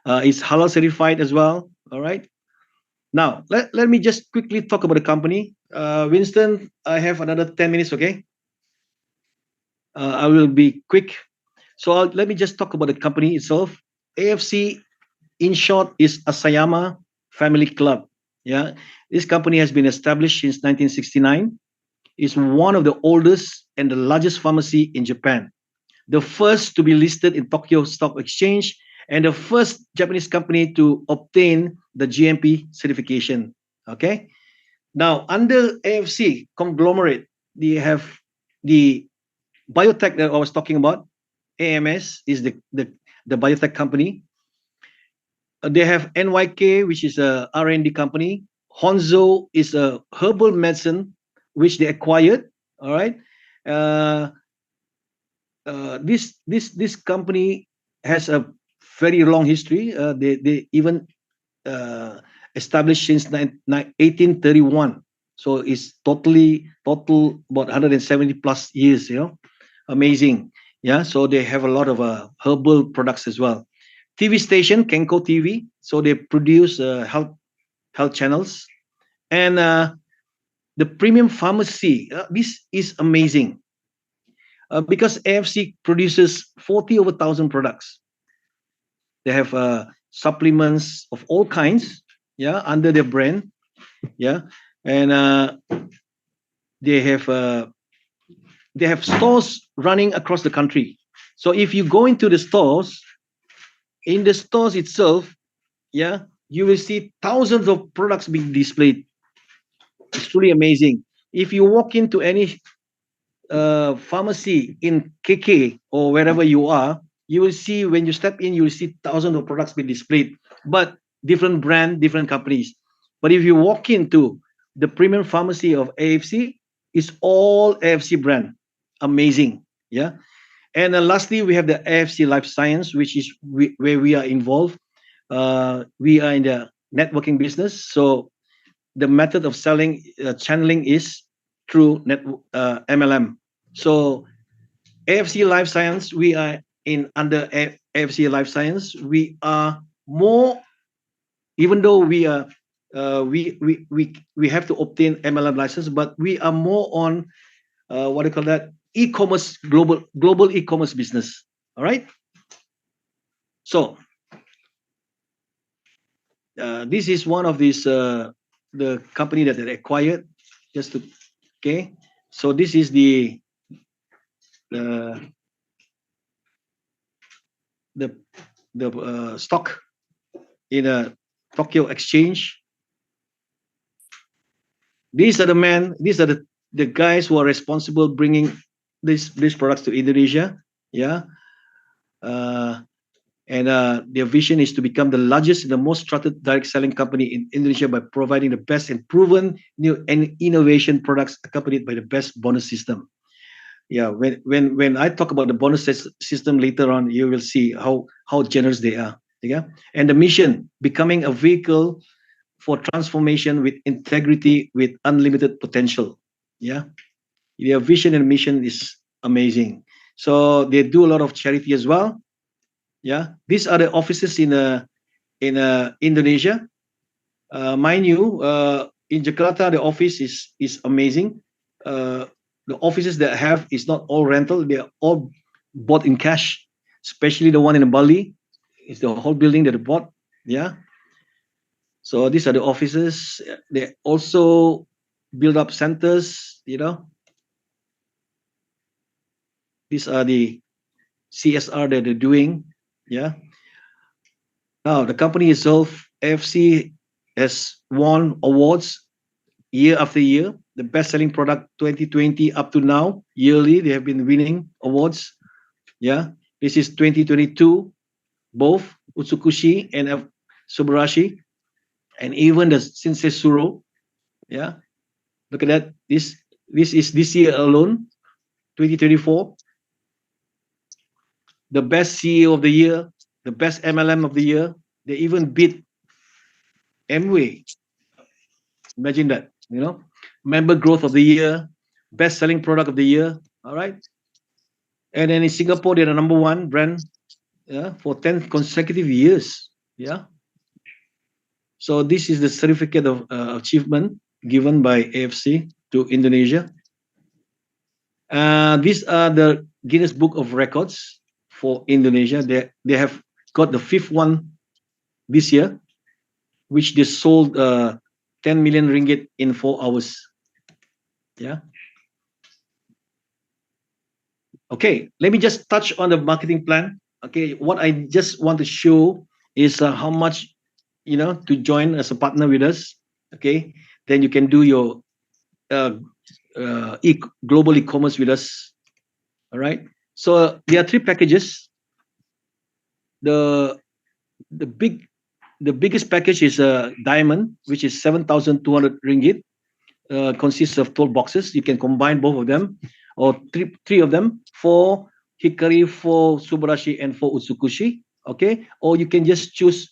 It's halal certified as well. All right. Now let me just quickly talk about the company. Winston, I have another 10 minutes. Okay. I will be quick. So let me just talk about the company itself. AFC, in short, is Asayama Family Club. Yeah, this company has been established since 1969. It's one of the oldest and the largest pharmacy in Japan. The first to be listed in Tokyo Stock Exchange, and the first Japanese company to obtain the GMP certification. Okay. Now, under AFC conglomerate, they have the biotech that I was talking about. AMS is the biotech company. They have NYK, which is a R&D company. Honzo is a herbal medicine, which they acquired. All right. Uh, this company has a very long history. They even uh, established since 1831. So it's total about 170 plus years. amazing. Yeah, so they have a lot of herbal products as well. TV station, Kenko TV, so they produce health channels. And the premium pharmacy, this is amazing because AFC produces 40 over 1,000 products. They have supplements of all kinds, yeah, under their brand, yeah, and they have uh, they have stores running across the country. So if you go into the stores, in the stores itself, yeah, you will see thousands of products being displayed. It's truly amazing. If you walk into any pharmacy in KK or wherever you are, you will see when you step in, you will see thousands of products being displayed, but different brand, different companies. But if you walk into the premium pharmacy of AFC, it's all AFC brand. Amazing. Yeah. And lastly, we have the AFC Life Science, which is where we are involved. We are in the networking business. So the method of selling channeling is through MLM. So AFC Life Science, we are in under AFC Life Science. We are more, even though we have to obtain MLM license, but we are more on what do you call that, e-commerce, global e-commerce business. All right. So this is one of these the company that they acquired. Just to okay. So this is the the stock in a Tokyo exchange. These are the men. These are the guys who are responsible bringing these products to Indonesia. Yeah, uh, and their vision is to become the largest and the most trusted direct selling company in Indonesia by providing the best and proven new and innovation products accompanied by the best bonus system. Yeah, when I talk about the bonus system later on, you will see how generous they are. Yeah, and the mission, becoming a vehicle for transformation with integrity with unlimited potential. Yeah, their vision and mission is amazing. So they do a lot of charity as well. Yeah, these are the offices in Indonesia. Mind you, in Jakarta the office is amazing. uh, the offices that I have is not all rental, they're all bought in cash, especially the one in Bali. It's the whole building that I bought. Yeah, so these are the offices. They also build up centers, these are the CSR that they're doing. Yeah, now the company itself, AFC, has won awards year after year. The best selling product 2020 up to now, yearly, they have been winning awards. Yeah, this is 2022, both Utsukushi and Subarashi, and even the Sensei Suro. Yeah, look at that. This is this year alone, 2024. The best CEO of the year, the best MLM of the year. They even beat Amway. Imagine that. Member growth of the year, best selling product of the year. All right. And then in Singapore, they're the number one brand, yeah, for 10 consecutive years. Yeah. So this is the certificate of achievement given by AFC to Indonesia. These are the Guinness Book of Records for Indonesia. They have got the fifth one this year, which they sold 10 million ringgit in 4 hours. Yeah. Okay, let me just touch on the marketing plan. Okay, what I just want to show is how much, to join as a partner with us. Okay, then you can do your uh, global e-commerce with us. All right. So there are three packages. The the big the biggest package is a diamond, which is 7,200 ringgit. Consists of 12 boxes. You can combine both of them, or three of them, for Hikari, for Subarashi, and for Utsukushi. Okay, or you can just choose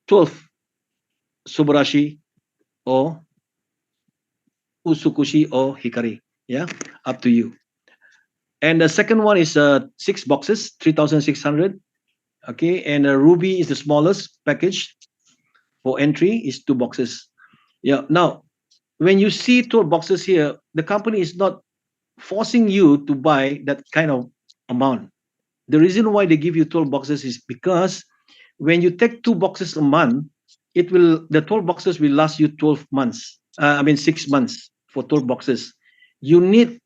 12 Subarashi or Utsukushi or Hikari. Yeah, up to you. And the second one is 6 boxes, 3,600. Okay, and Ruby is the smallest package for entry, is 2 boxes. Yeah. Now, when you see 12 boxes here, the company is not forcing you to buy that kind of amount. The reason why they give you 12 boxes is because when you take 2 boxes a month, the 12 boxes will last you 12 months. 6 months for 12 boxes. You need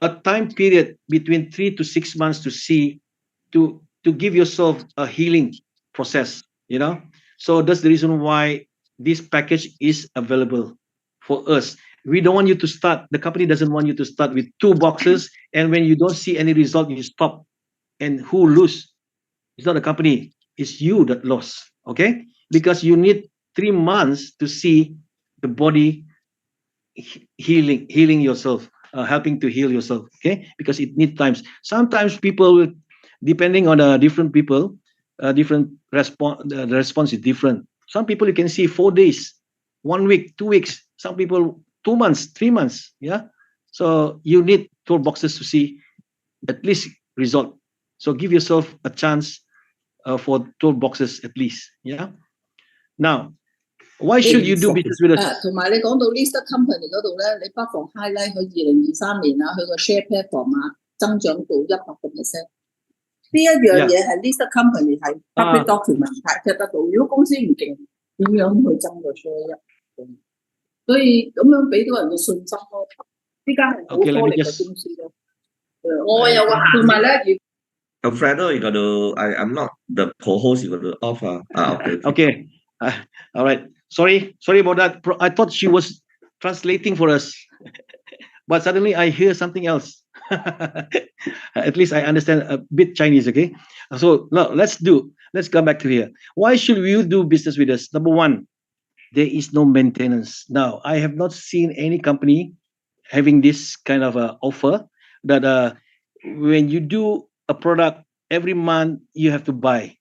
a time period between 3 to 6 months to give yourself a healing process. So that's the reason why this package is available for us. We don't want you to start, the company doesn't want you to start with 2 boxes, and when you don't see any result, you stop. And who lose? It's not the company, it's you that lost. Okay, because you need 3 months to see the body healing yourself, helping to heal yourself. Okay, because it needs times. Sometimes people will, depending on different people, different response, the response is different. Some people you can see 4 days, 1 week, 2 weeks. Some people 2 months, 3 months. Yeah, so you need 12 boxes to see at least result. So give yourself a chance for 12 boxes at least. Yeah. Now, why should you do business with us? 同埋你講到 list company 嗰度咧，你不妨 highlight 佢2023年啊，佢個 share platform 啊，增長到100%。呢一樣嘢係 list company 係 public document 睇得到。如果公司唔勁，點樣去增個 share 所以咁樣俾到人嘅信心咯。呢間係好多力嘅公司咯。我有個同埋咧。Alfredo, you got to. I'm not the co-host. You got to offer. Okay. Okay. All right. Sorry about that. I thought she was translating for us, but suddenly I hear something else. At least I understand a bit Chinese. Okay. So now let's come back to here. Why should you do business with us? Number one, there is no maintenance. Now, I have not seen any company having this kind of offer that when you do a product every month, you have to buy.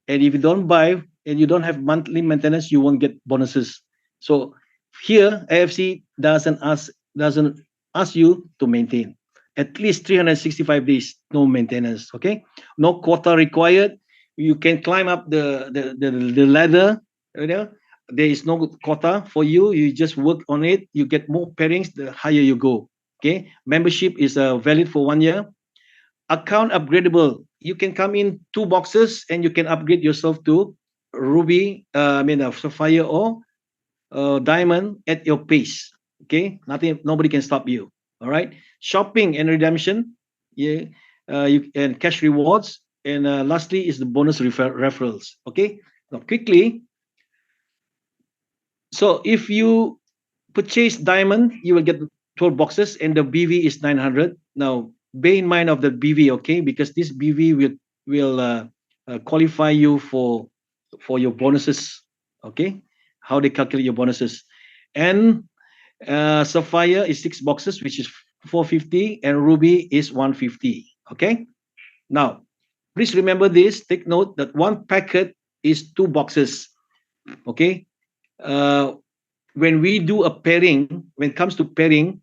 And if you don't buy and you don't have monthly maintenance, you won't get bonuses. So here, AFC doesn't ask you to maintain. At least 365 days, no maintenance. Okay, no quota required. You can climb up the ladder. There is no quota for you. You just work on it. You get more pairings the higher you go. Okay, membership is valid for 1 year. Account upgradable. You can come in 2 boxes and you can upgrade yourself to Ruby, Sapphire or Diamond at your pace. Okay, nobody can stop you. All right. Shopping and redemption. Yeah, and cash rewards. And lastly is the bonus referrals. Okay. Now quickly. So if you purchase Diamond, you will get 12 boxes and the BV is 900. Now bear in mind of the BV, okay, because this BV will qualify you for your bonuses. Okay, how they calculate your bonuses. And Sapphire is 6 boxes, which is 450, and Ruby is 150. Okay, now please remember this. Take note that one packet is 2 boxes. Okay, when we do a pairing, when it comes to pairing,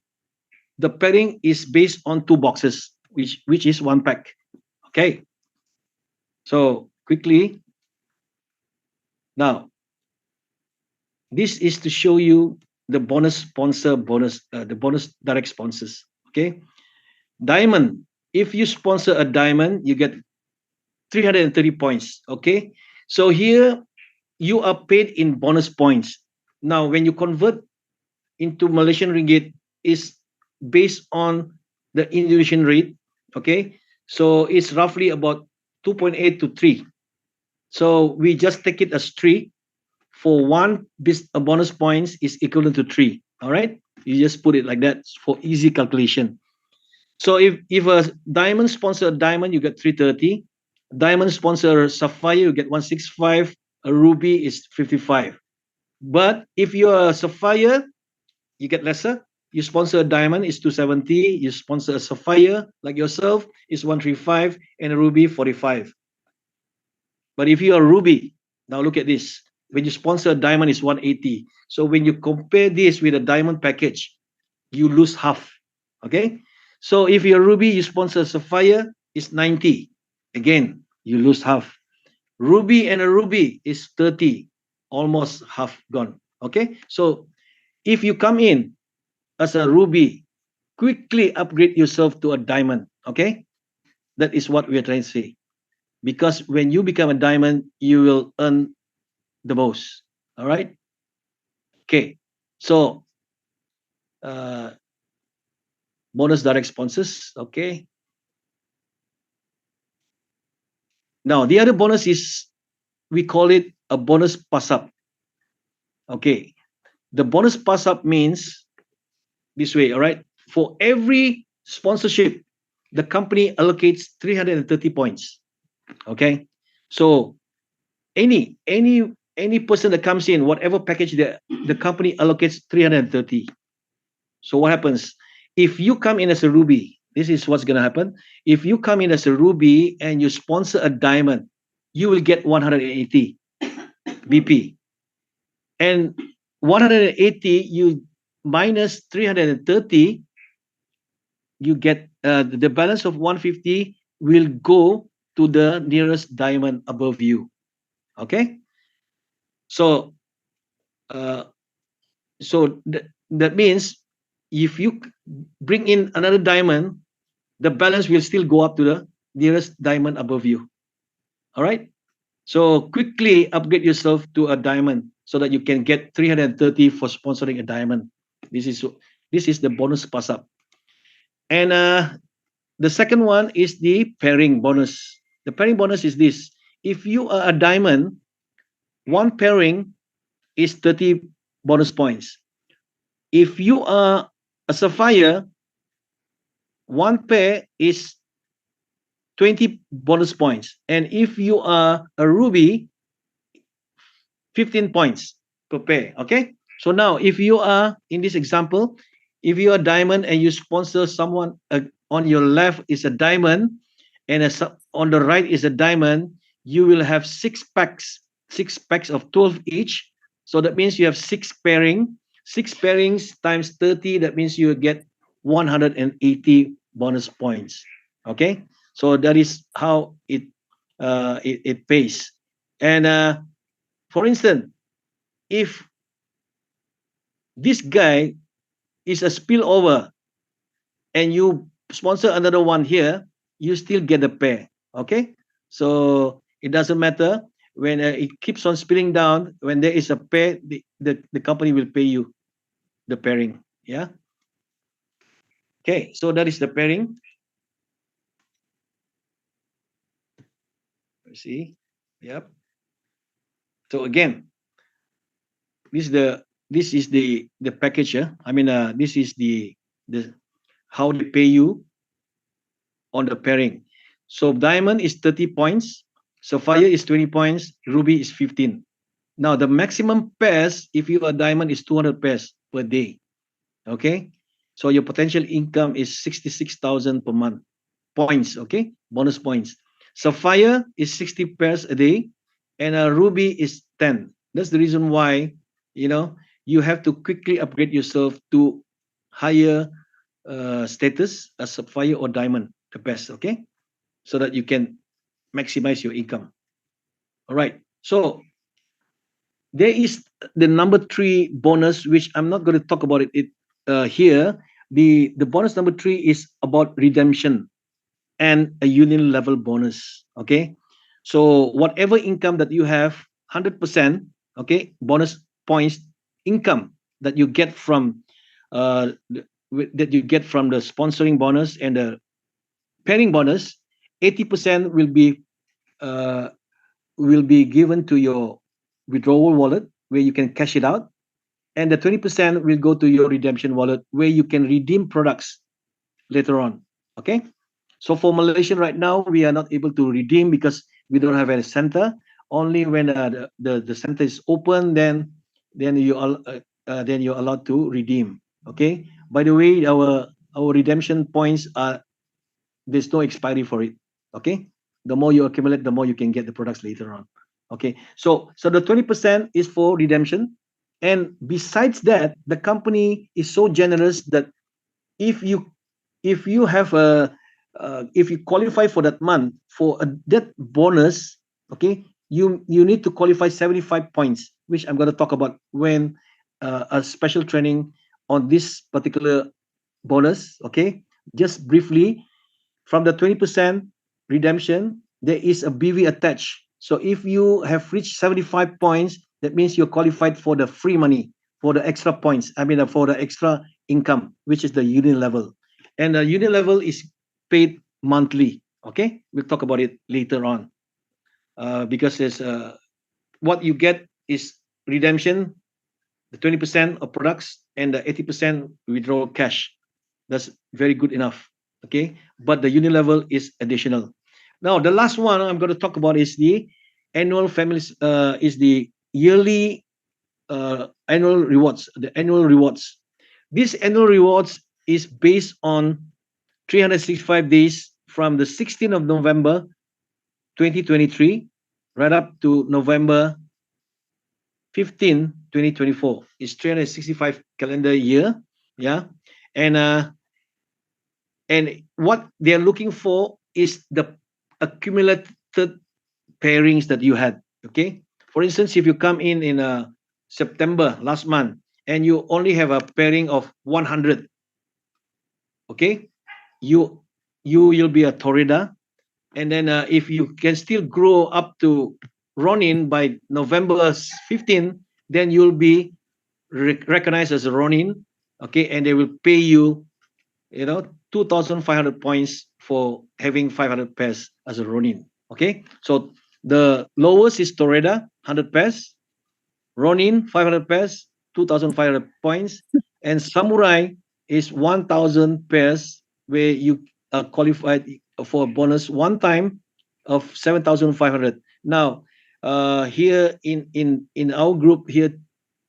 the pairing is based on 2 boxes, which is 1 pack. Okay. So quickly, now this is to show you the bonus the bonus direct sponsors. Okay. Diamond. If you sponsor a diamond, you get 330 points. Okay. So here you are paid in bonus points. Now, when you convert into Malaysian ringgit, is based on the Indonesian rate. Okay, so it's roughly about 2.8 to 3. So we just take it as 3. For one bonus points is equivalent to 3. All right, you just put it like that for easy calculation. So if a diamond sponsor a diamond, you get 330. Diamond sponsor Sapphire, you get 165. A ruby is 55. But if you're a Sapphire, you get lesser. You sponsor a diamond is 270. You sponsor a Sapphire like yourself is 135, and a ruby 45. But if you are ruby, now look at this. When you sponsor a diamond is 180. So when you compare this with a diamond package, you lose half. Okay. So if you're Ruby, you sponsor Sapphire, it's 90. Again, you lose half. Ruby and a Ruby is 30, almost half gone. Okay, so if you come in as a Ruby, quickly upgrade yourself to a diamond. Okay, that is what we are trying to say. Because when you become a diamond, you will earn the most. All right. Okay. So bonus direct sponsors. Okay. Now the other bonus is, we call it a bonus pass up. Okay. The bonus pass up means this way. All right. For every sponsorship, the company allocates 330 points. Okay. So any person that comes in, whatever package the company allocates 330. So what happens if you come in as a Ruby? This is what's going to happen. If you come in as a Ruby and you sponsor a diamond, you will get 180 BP. And 180 you minus 330, you get the balance of 150 will go to the nearest diamond above you. Okay. So uh, that means if you bring in another diamond, the balance will still go up to the nearest diamond above you. All right. So quickly upgrade yourself to a diamond so that you can get 330 for sponsoring a diamond. This is the bonus pass up. And the second one is the pairing bonus. The pairing bonus is this: if you are a diamond, one pairing is 30 bonus points. If you are a sapphire, one pair is 20 bonus points. And if you are a ruby, 15 points per pair. Okay. So now, if you are in this example, if you are a diamond and you sponsor someone, on your left is a diamond, and on the right is a diamond, you will have six packs of 12 each. So that means you have six pairings times 30. That means you get 180 bonus points. Okay. So that is how it pays. And for instance, if this guy is a spillover and you sponsor another one here, you still get a pair. Okay. So it doesn't matter when it keeps on spilling down. When there is a pair, the company will pay you the pairing. Yeah. Okay. So that is the pairing. Let's see. Yep. So again, this is the package. Yeah? I mean, this is the how they pay you on the pairing. So diamond is 30 points, sapphire is 20 points, ruby is 15. Now the maximum pairs, if you are diamond, is 200 pairs per day. Okay. So your potential income is 66,000 per month. Points, okay? Bonus points. Sapphire is 60 pairs a day, and a ruby is 10. That's the reason why, you have to quickly upgrade yourself to higher status as sapphire or diamond, the best, okay? So that you can maximize your income. All right. So there is the number 3 bonus, which I'm not going to talk about it here. The bonus number 3 is about redemption and a union level bonus. Okay. So whatever income that you have, 100%, okay, bonus points income that you get from the sponsoring bonus and the pairing bonus, 80% will be given to your withdrawal wallet where you can cash it out, and the 20% will go to your redemption wallet where you can redeem products later on. Okay. So for Malaysia right now, we are not able to redeem because we don't have any center. Only when the center is open, then you're allowed to redeem. Okay. By the way, our redemption points there's no expiry for it. Okay. The more you accumulate, the more you can get the products later on. Okay. So the 20% is for redemption. And besides that, the company is so generous that if you if you have a if you qualify for that month for that bonus, okay, you need to qualify 75 points, which I'm going to talk about when a special training on this particular bonus. Okay, just briefly, from the 20% redemption, there is a BV attached. So if you have reached 75 points, that means you're qualified for the free money, for the extra points. I mean, for the extra income, which is the unit level. And the unit level is paid monthly. Okay, we'll talk about it later on. Because there's what you get is redemption, the 20% of products, and the 80% withdrawal cash. That's very good enough. Okay, but the unit level is additional. Now the last one I'm going to talk about is the annual families, is the yearly annual rewards. The annual rewards, this annual rewards is based on 365 days from the 16th of November 2023 right up to November 15, 2024. It's 365 calendar year. Yeah. And what they're looking for is the accumulated pairings that you had. Okay, for instance, if you come in September last month and you only have a pairing of 100, okay, you'll be a Torida. And then if you can still grow up to Ronin by November 15, then you'll be recognized as a Ronin. Okay, and they will pay you, 2,500 points for having 500 pairs as a Ronin. Okay, so the lowest is Toreda, 100 pairs, Ronin, 500 pairs, 2,500 points, and Samurai is 1,000 pairs, where you are qualified for a bonus one time of 7,500. Now, here in our group here,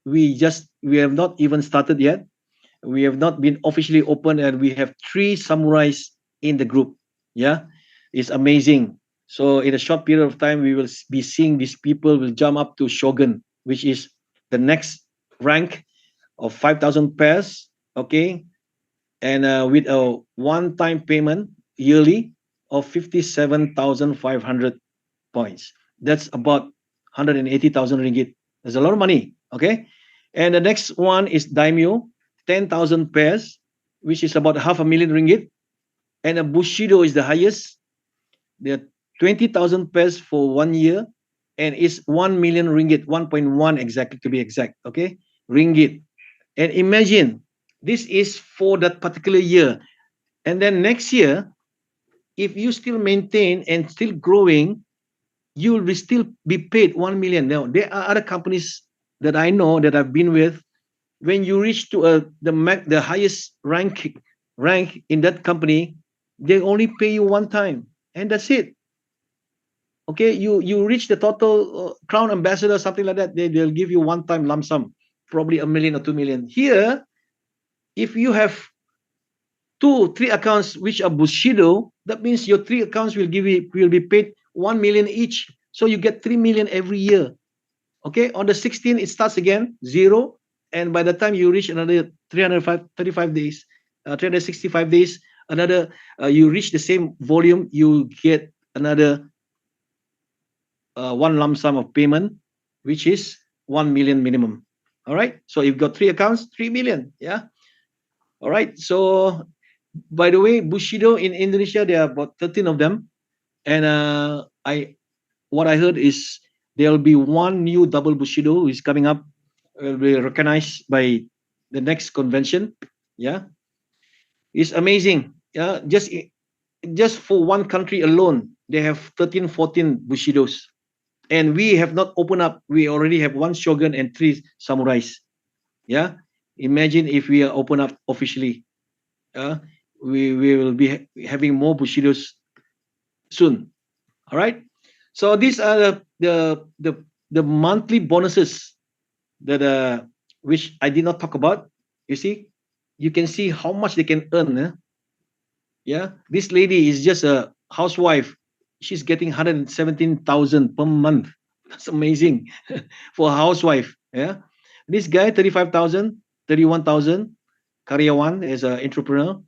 we have not even started yet. We have not been officially open, and we have 3 samurais in the group. Yeah, it's amazing. So in a short period of time, we will be seeing these people will jump up to shogun, which is the next rank of 5,000 pairs. Okay, and with a one-time payment yearly of 57,500 points. That's about 180,000 ringgit. That's a lot of money. Okay, and the next one is daimyo, 10,000 pairs, which is about 500,000 ringgit. And a Bushido is the highest. There are 20,000 pairs for 1 year, and it's 1 million ringgit, 1.1 exactly to be exact. Okay, ringgit. And imagine this is for that particular year. And then next year, if you still maintain and still growing, you will still be paid 1 million. Now, there are other companies that I know that I've been with. When you reach to the highest rank in that company, they only pay you one time, and that's it. Okay, you reach the total crown ambassador, something like that, they'll give you one time lump sum, probably 1 million or 2 million. Here, if you have 3 accounts which are Bushido, that means your 3 accounts will be paid 1 million each. So you get 3 million every year. Okay, on the 16th it starts again 0, and by the time you reach another 365 days, 365 days, another you reach the same volume, you get another one lump sum of payment, which is 1 million minimum. All right, so you've got 3 accounts, 3 million. Yeah. All right, so by the way, Bushido in Indonesia, there are about 13 of them, and what I heard is there'll be one new double Bushido who is coming up, will be recognized by the next convention. Yeah, it's amazing. Yeah, just for one country alone, they have 13, 14 Bushidos, and we have not opened up. We already have 1 shogun and 3 samurais. Yeah, imagine if we are open up officially. We will be having more Bushidos soon. All right. So these are the monthly bonuses that which I did not talk about. You see, you can see how much they can earn. Yeah, this lady is just a housewife. She's getting 117,000 per month. That's amazing for a housewife. Yeah, this guy 35,000, 31,000. Karyawan as an entrepreneur.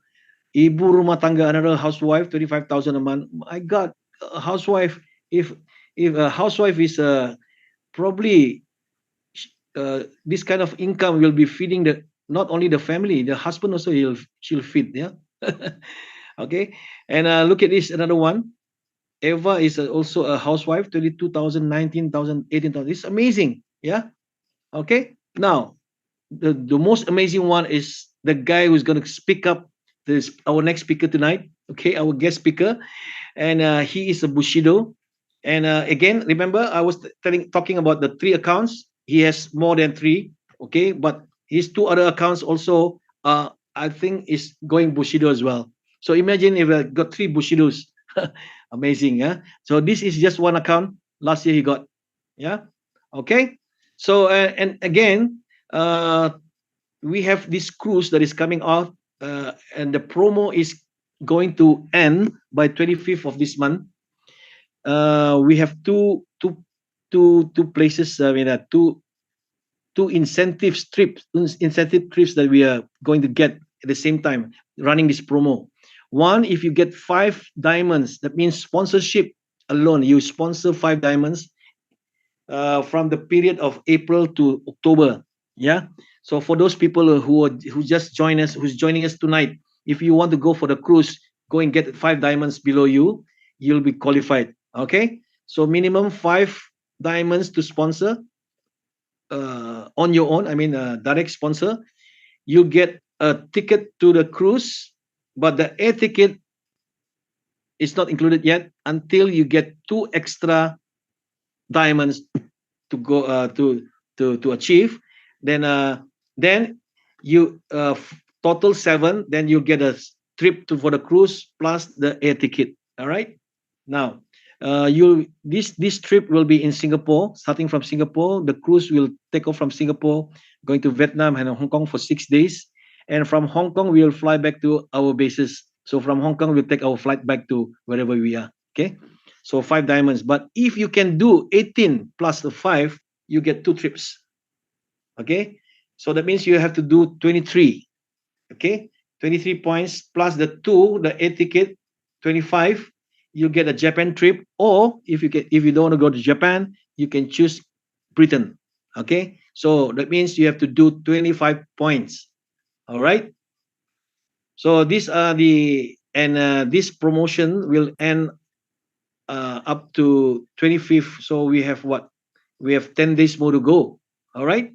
Ibu rumah tangga, another housewife, 25,000 a month. My God, a housewife, if a housewife is probably this kind of income will be feeding the not only the family, the husband also she'll feed. Yeah. Okay. And look at this, another one. Eva is also a housewife, 22,000, 19,000, 18,000. It's amazing. Yeah. Okay. Now, the most amazing one is the guy who's going to speak up, this our next speaker tonight. Okay, our guest speaker, and he is a Bushido. And again, remember I was talking about the 3 accounts. He has more than 3. Okay, but his 2 other accounts also, I think, is going Bushido as well. So imagine if I got 3 Bushidos. Amazing. Yeah. So this is just 1 account. Last year he got. Yeah. Okay. So and again, we have this cruise that is coming out, and the promo is going to end by 25th of this month. We have two places. I mean, two incentive trips that we are going to get at the same time running this promo. One, if you get 5 diamonds, that means sponsorship alone. You sponsor 5 diamonds from the period of April to October. Yeah. So for those people who just join us, who's joining us tonight, if you want to go for the cruise, go and get 5 diamonds below you. You'll be qualified. Okay. So minimum 5 diamonds to sponsor on your own. I mean, direct sponsor. You get a ticket to the cruise, but the air ticket is not included yet until you get 2 extra diamonds to go to achieve. Then you total 7. Then you get a trip for the cruise plus the air ticket. All right. Now, this trip will be in Singapore, starting from Singapore. The cruise will take off from Singapore, going to Vietnam and Hong Kong for 6 days, and from Hong Kong we will fly back to our bases. So from Hong Kong we'll take our flight back to wherever we are. Okay. So 5 diamonds. But if you can do 18 plus the 5, you get 2 trips. Okay. So that means you have to do 23. Okay. 23 points plus the 2, the air ticket, 25. You get a Japan trip. Or if you don't want to go to Japan, you can choose Britain. Okay. So that means you have to do 25 points. All right. So these are this promotion will end up to 25th. So we have what? We have 10 days more to go. All right.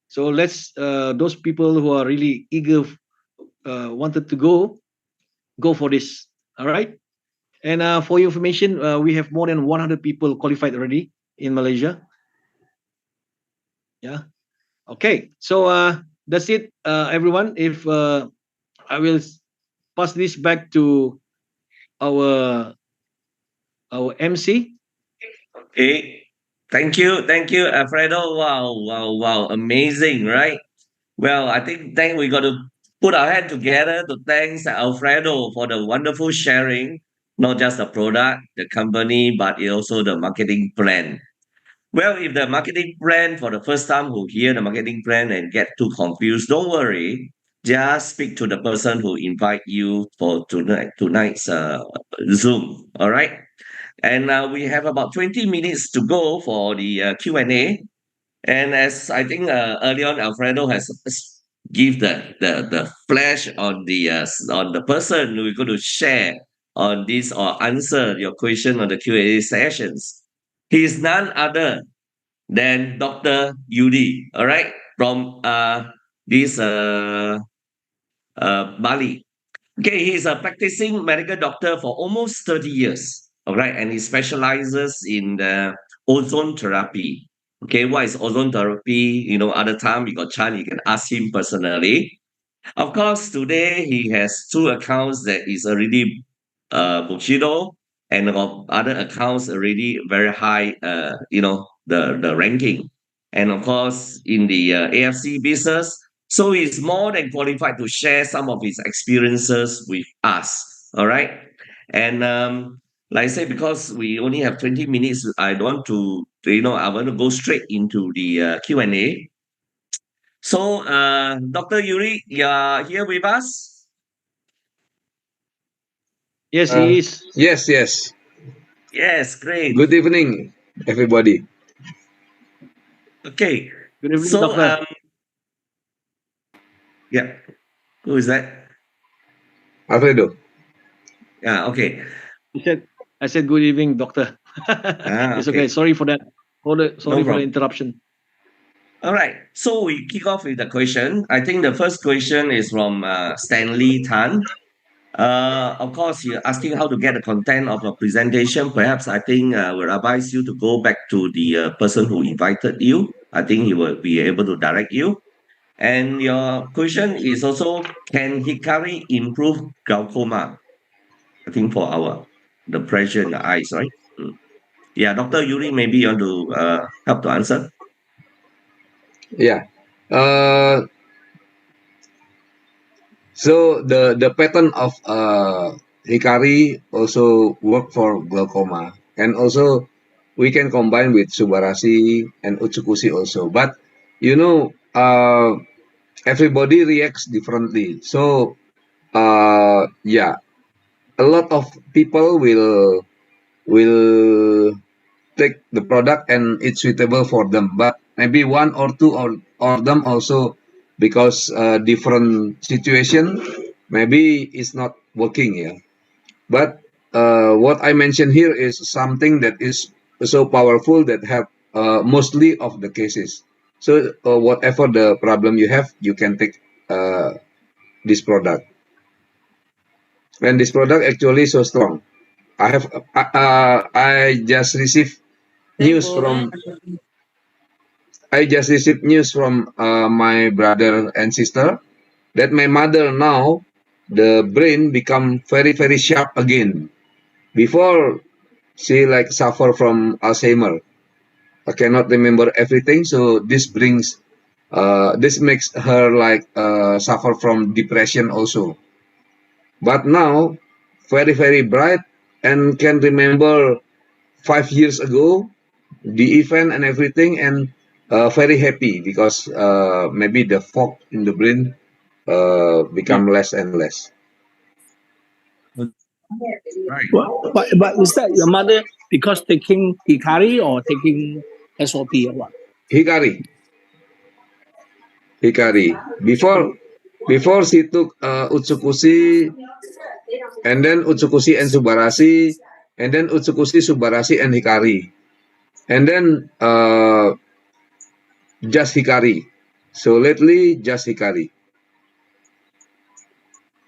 So let's those people who are really eager, wanted to go for this. All right. And for your information, we have more than 100 people qualified already in Malaysia. Yeah. Okay. So that's it, everyone. If I will pass this back to our MC. Okay. Thank you, Alfredo. Wow, wow, wow. Amazing, right? Well, I think we got to put our hand together to thank Alfredo for the wonderful sharing, not just the product, the company, but also the marketing plan. Well, if the marketing plan for the first time who hear the marketing plan and get too confused, don't worry. Just speak to the person who invite you for tonight's Zoom. All right. And we have about 20 minutes to go for the Q&A. And as I think earlier on, Alfredo has give the flash on the person who is going to share on this or answer your question on the Q&A sessions. He is none other than Dr. Yudi, all right, from this Bali. Okay, he's a practicing medical doctor for almost 30 years. All right, and he specializes in the ozone therapy. Okay, what is ozone therapy? Other time you got chance, you can ask him personally. Of course, today he has 2 accounts that is already Bushido, and of other accounts already very high, the ranking. And of course, in the AFC business, so he's more than qualified to share some of his experiences with us. All right. And like I say, because we only have 20 minutes, I don't want to, I want to go straight into the Q&A. So, Dr. Yuri, you're here with us? Yes, he is. Yes, yes. Yes, great. Good evening, everybody. Okay. Good evening, So, doctor. yeah, who is that? Alfredo. Yeah, okay. I said good evening, doctor. It's okay. Okay. Sorry for that. No Sorry for the problem. interruption. All right. So we kick off with the question. I think the first question is from Stanley Tan. Of course, you're asking how to get the content of a presentation. Perhaps I think will advise you to go back to the person who invited you. I think he will be able to direct you. And your question is also, can Hikari improve glaucoma? I think for the pressure in the eyes, right? Mm. Yeah, Dr. Yuri, maybe you want to help to answer. Yeah. Uh, so the pattern of Hikari also work for glaucoma, and also we can combine with Subarashi and Utsukushi also. But you know, everybody reacts differently. So yeah, a lot of people will take the product and it's suitable for them, but maybe one or two or them also, because different situation, maybe it's not working here. But what I mentioned here is something that is so powerful that help mostly of the cases. So whatever the problem you have, you can take this product, and this product actually so strong. I have I just received news from my brother and sister that my mother now, the brain become very very sharp again. Before, she like suffer from Alzheimer. I cannot remember everything, so this makes her like suffer from depression also. But now, very very bright and can remember 5 years ago the event and everything, and very happy because maybe the fog in the brain become less and less. Right. But is that your mother because taking Hikari or taking SOP or what? Hikari. Before she took Utsukushi, and then Utsukushi and Subarashi, and then Utsukushi, Subarashi, and Hikari, and then just Hikari. So lately, just Hikari.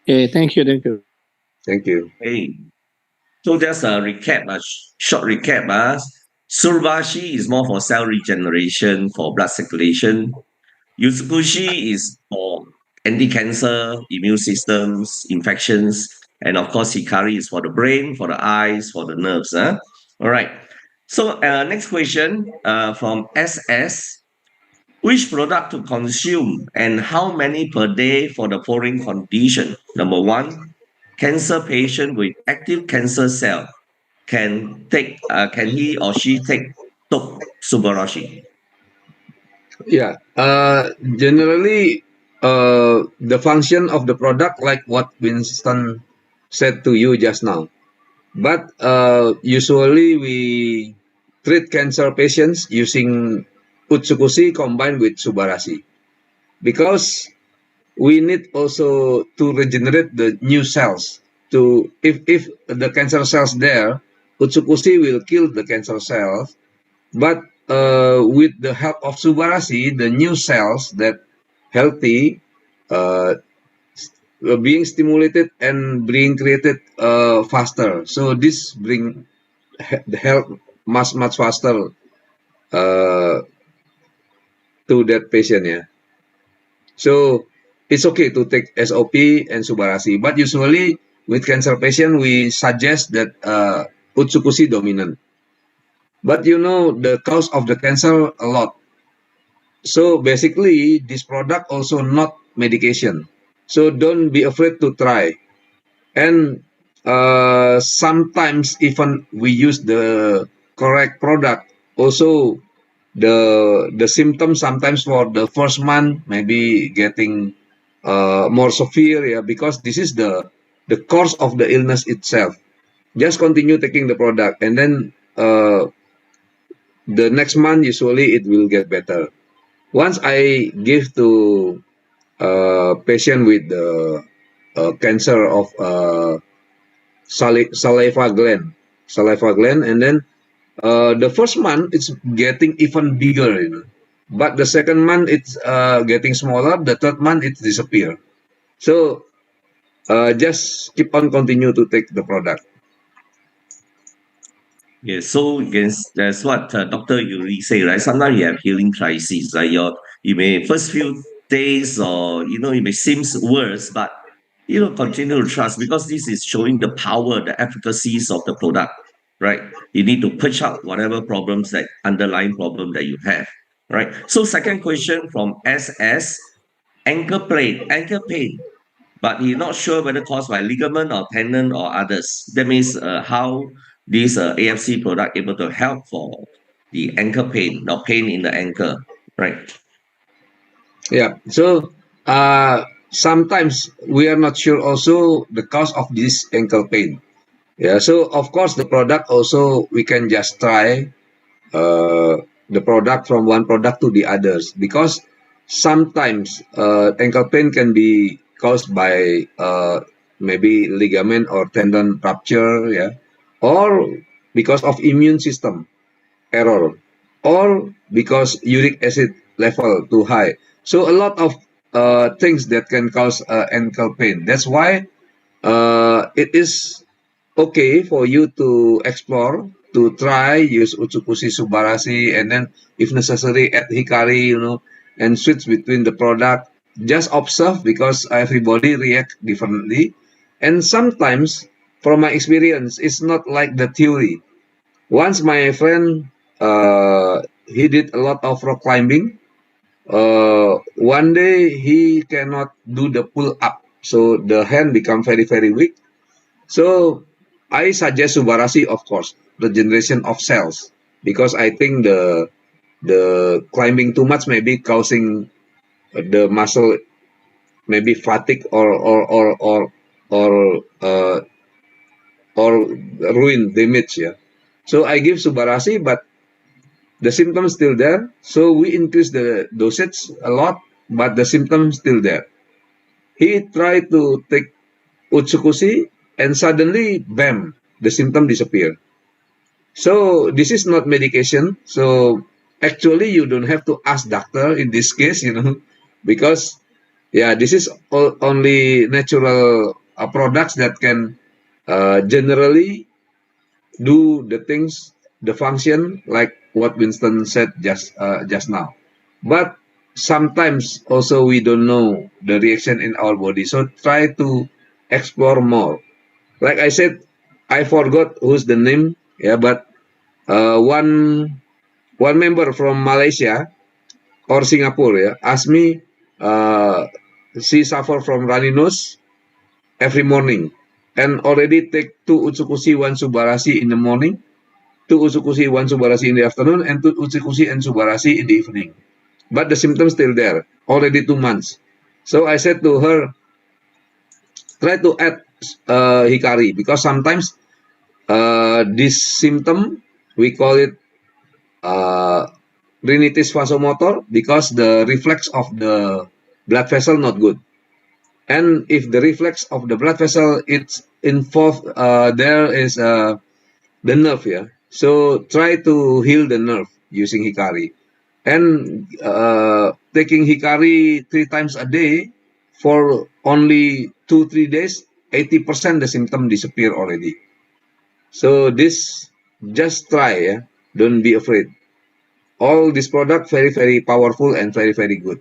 Okay, thank you. Thank you. Hey. So just a recap, short recap. Surbashi is more for cell regeneration, for blood circulation. Utsukushi is for anti-cancer, immune systems, infections, and of course, Hikari is for the brain, for the eyes, for the nerves. All right. So next question from SS. Which product to consume and how many per day for the following condition? Number one, cancer patient with active cancer cell can he or she take Subarashi? Yeah. Generally, the function of the product, like what Winston said to you just now. But usually we treat cancer patients using Utsukushi combined with Subarashi, because we need also to regenerate the new cells. If the cancer cells there, Utsukushi will kill the cancer cells, but with the help of Subarashi, the new cells that healthy uh, being stimulated and being created faster. So this bring the health much faster uh, to that patient. Yeah. So it's okay to take SOP and Subarashi, but usually with cancer patient we suggest that Utsukushi dominant. But you know the cause of the cancer a lot. So basically, this product also not medication. So don't be afraid to try. And sometimes even we use the correct product, also the symptoms sometimes for the first month maybe getting more severe, yeah, because this is the the course of the illness itself. Just continue taking the product, and then the next month usually it will get better. Once I give to a patient with the cancer of saliva gland, and then the first month it's getting even bigger, but the second month it's getting smaller. The third month it disappear. So just keep on continue to take the product. Yeah, so yes, that's what Doctor usually say, right? Sometimes you have healing crises, right? You may first few days, or it may seems worse, but continue to trust, because this is showing the power, the efficacies of the product, right? You need to push out whatever problems, that underlying problem that you have, right? So second question from SS, ankle pain, but he's not sure whether caused by ligament or tendon or others. That means how this AFC product able to help for the ankle pain or pain in the ankle, right? Yeah. So sometimes we are not sure also the cause of this ankle pain. Yeah. So of course the product also we can just try uh, the product from one product to the others, because sometimes ankle pain can be caused by maybe ligament or tendon rupture, yeah, or because of immune system error, or because uric acid level too high. So a lot of things that can cause ankle pain. That's why it is okay for you to explore, to try use Utsukushi Subarashi, and then if necessary add Hikari, and switch between the product. Just observe, because everybody react differently, and sometimes from my experience it's not like the theory. Once my friend he did a lot of rock climbing. One day he cannot do the pull up, so the hand become very very weak. So I suggest Subarashi, of course, regeneration of cells, because I think the climbing too much may be causing the muscle maybe fatigue, or or ruin damage. Yeah. So I give Subarashi, but the symptoms still there. So we increase the dosage a lot, but the symptoms still there. He tried to take Utsukushi, and suddenly, bam, the symptom disappear. So this is not medication. So actually, you don't have to ask doctor in this case, because yeah, this is only natural products that can generally do the things, the function like what Winston said just now. But sometimes also we don't know the reaction in our body. So try to explore more. Like I said, I forgot who's the name. Yeah, but one member from Malaysia or Singapore, yeah, asked me. She suffer from runny nose every morning, and already take two Utsukushi, one Subarashi in the morning, two Utsukushi, one Subarashi in the afternoon, and two Utsukushi and Subarashi in the evening. But the symptoms still there, already 2 months. So I said to her, try to add Hikari, because sometimes this symptom, we call it uh, rhinitis vasomotor, because the reflex of the blood vessel not good. And if the reflex of the blood vessel it's involved, there is the nerve, yeah. So try to heal the nerve using Hikari, and taking Hikari 3 times a day for only 2-3 days, 80% the symptom disappear already. So this, just try, yeah. Don't be afraid. All this product very very powerful and very very good.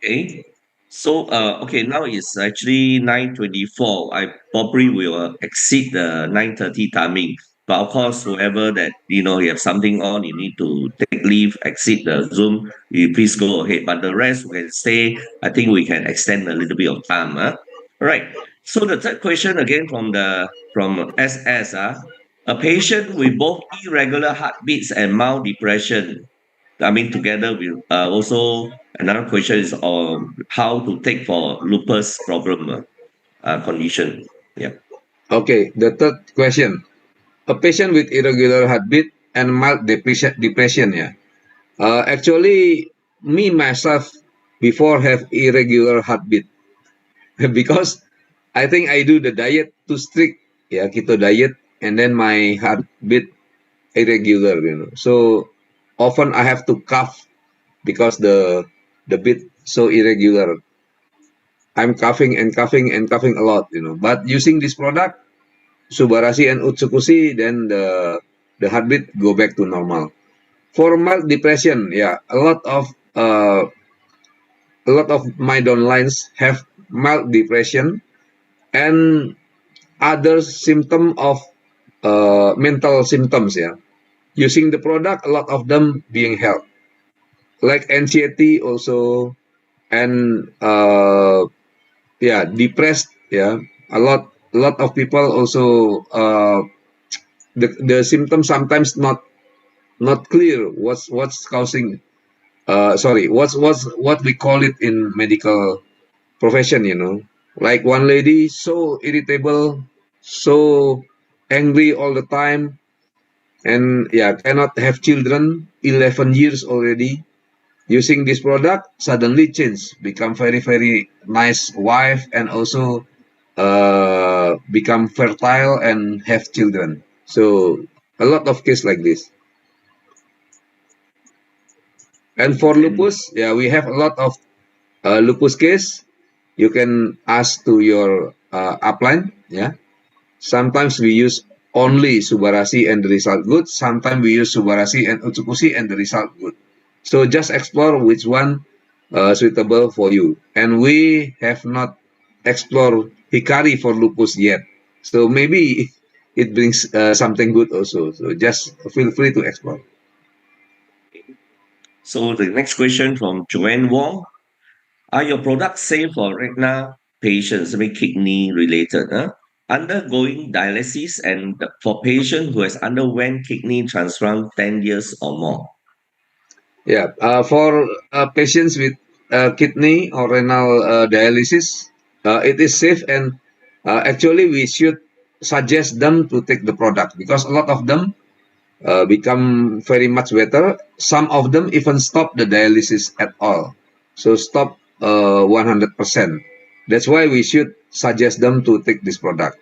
Okay. So, okay, now it's actually 9:24. I probably will exceed the 9:30 timing. But of course, whoever that, you have something on, you need to take leave, exit the Zoom, you please go ahead. But the rest we can stay. I think we can extend a little bit of time. Huh? All right. So the third question again from SS. A patient with both irregular heartbeats and mild depression. I mean, together with also another question is on how to take for lupus problem. condition. Yeah. Okay, the third question. A patient with irregular heartbeat and mild depression, yeah. Actually, me myself before have irregular heartbeat because I think I do the diet too strict, yeah, keto diet, and then my heartbeat irregular, So often I have to cough because the beat so irregular. I'm coughing and coughing and coughing a lot, But using this product, Subarasi and Utsukushi, then the heartbeat go back to normal. For mild depression, yeah, a lot of my downlines have mild depression and other symptom of mental symptoms, yeah. Using the product, a lot of them being helped, like anxiety also, and yeah, depressed, yeah. A lot of people also the symptoms sometimes not clear what's causing sorry what's what we call it in medical profession, like one lady so irritable, so angry all the time, and yeah, cannot have children, 11 years already. Using this product suddenly change, become very very nice wife, and also become fertile and have children. So a lot of case like this. And for And lupus, yeah, we have a lot of lupus case. You can ask to your upline, yeah. Sometimes we use only Subarasi and the result good. Sometimes we use Subarasi and Utsukushi and the result good. So just explore which one suitable for you. And we have not explored Hikari for lupus yet. So maybe it brings something good also. So just feel free to explore. so the next question from Joanne Wong. Are your products safe for retina patients, I mean kidney related, undergoing dialysis and for patient who has underwent kidney transplant 10 years or more? Yeah, for patients with kidney or renal dialysis, it is safe, and actually we should suggest them to take the product because a lot of them become very much better. Some of them even stop the dialysis at all, so stop 100%. That's why we should suggest them to take this product.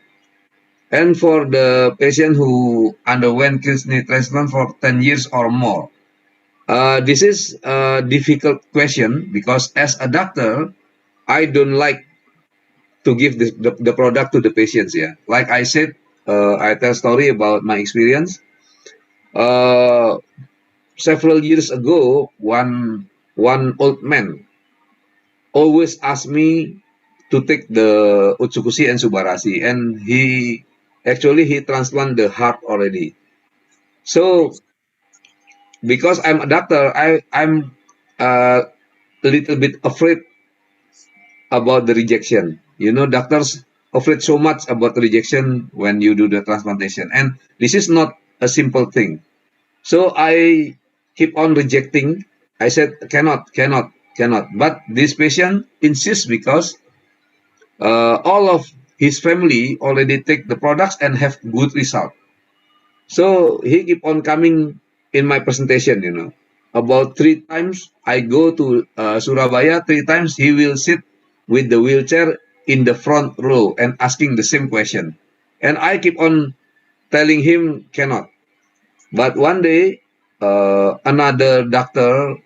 And for the patient who underwent kidney transplant for 10 years or more, this is a difficult question because as a doctor, I don't like to give the product to the patients. Yeah, like I said, I tell story about my experience. Uh, Several years ago, one old man always asked me to take the Utsukushi and Subarasi, and he transplant the heart already. So because I'm a doctor, I'm a little bit afraid about the rejection. Doctors afraid so much about rejection when you do the transplantation, and this is not a simple thing. So I keep on rejecting. I said cannot, cannot, cannot. But this patient insists because all of his family already take the products and have good result. So he keep on coming in my presentation. About 3 times I go to Surabaya. 3 times he will sit with the wheelchair in the front row and asking the same question, and I keep on telling him cannot. But one day, another doctor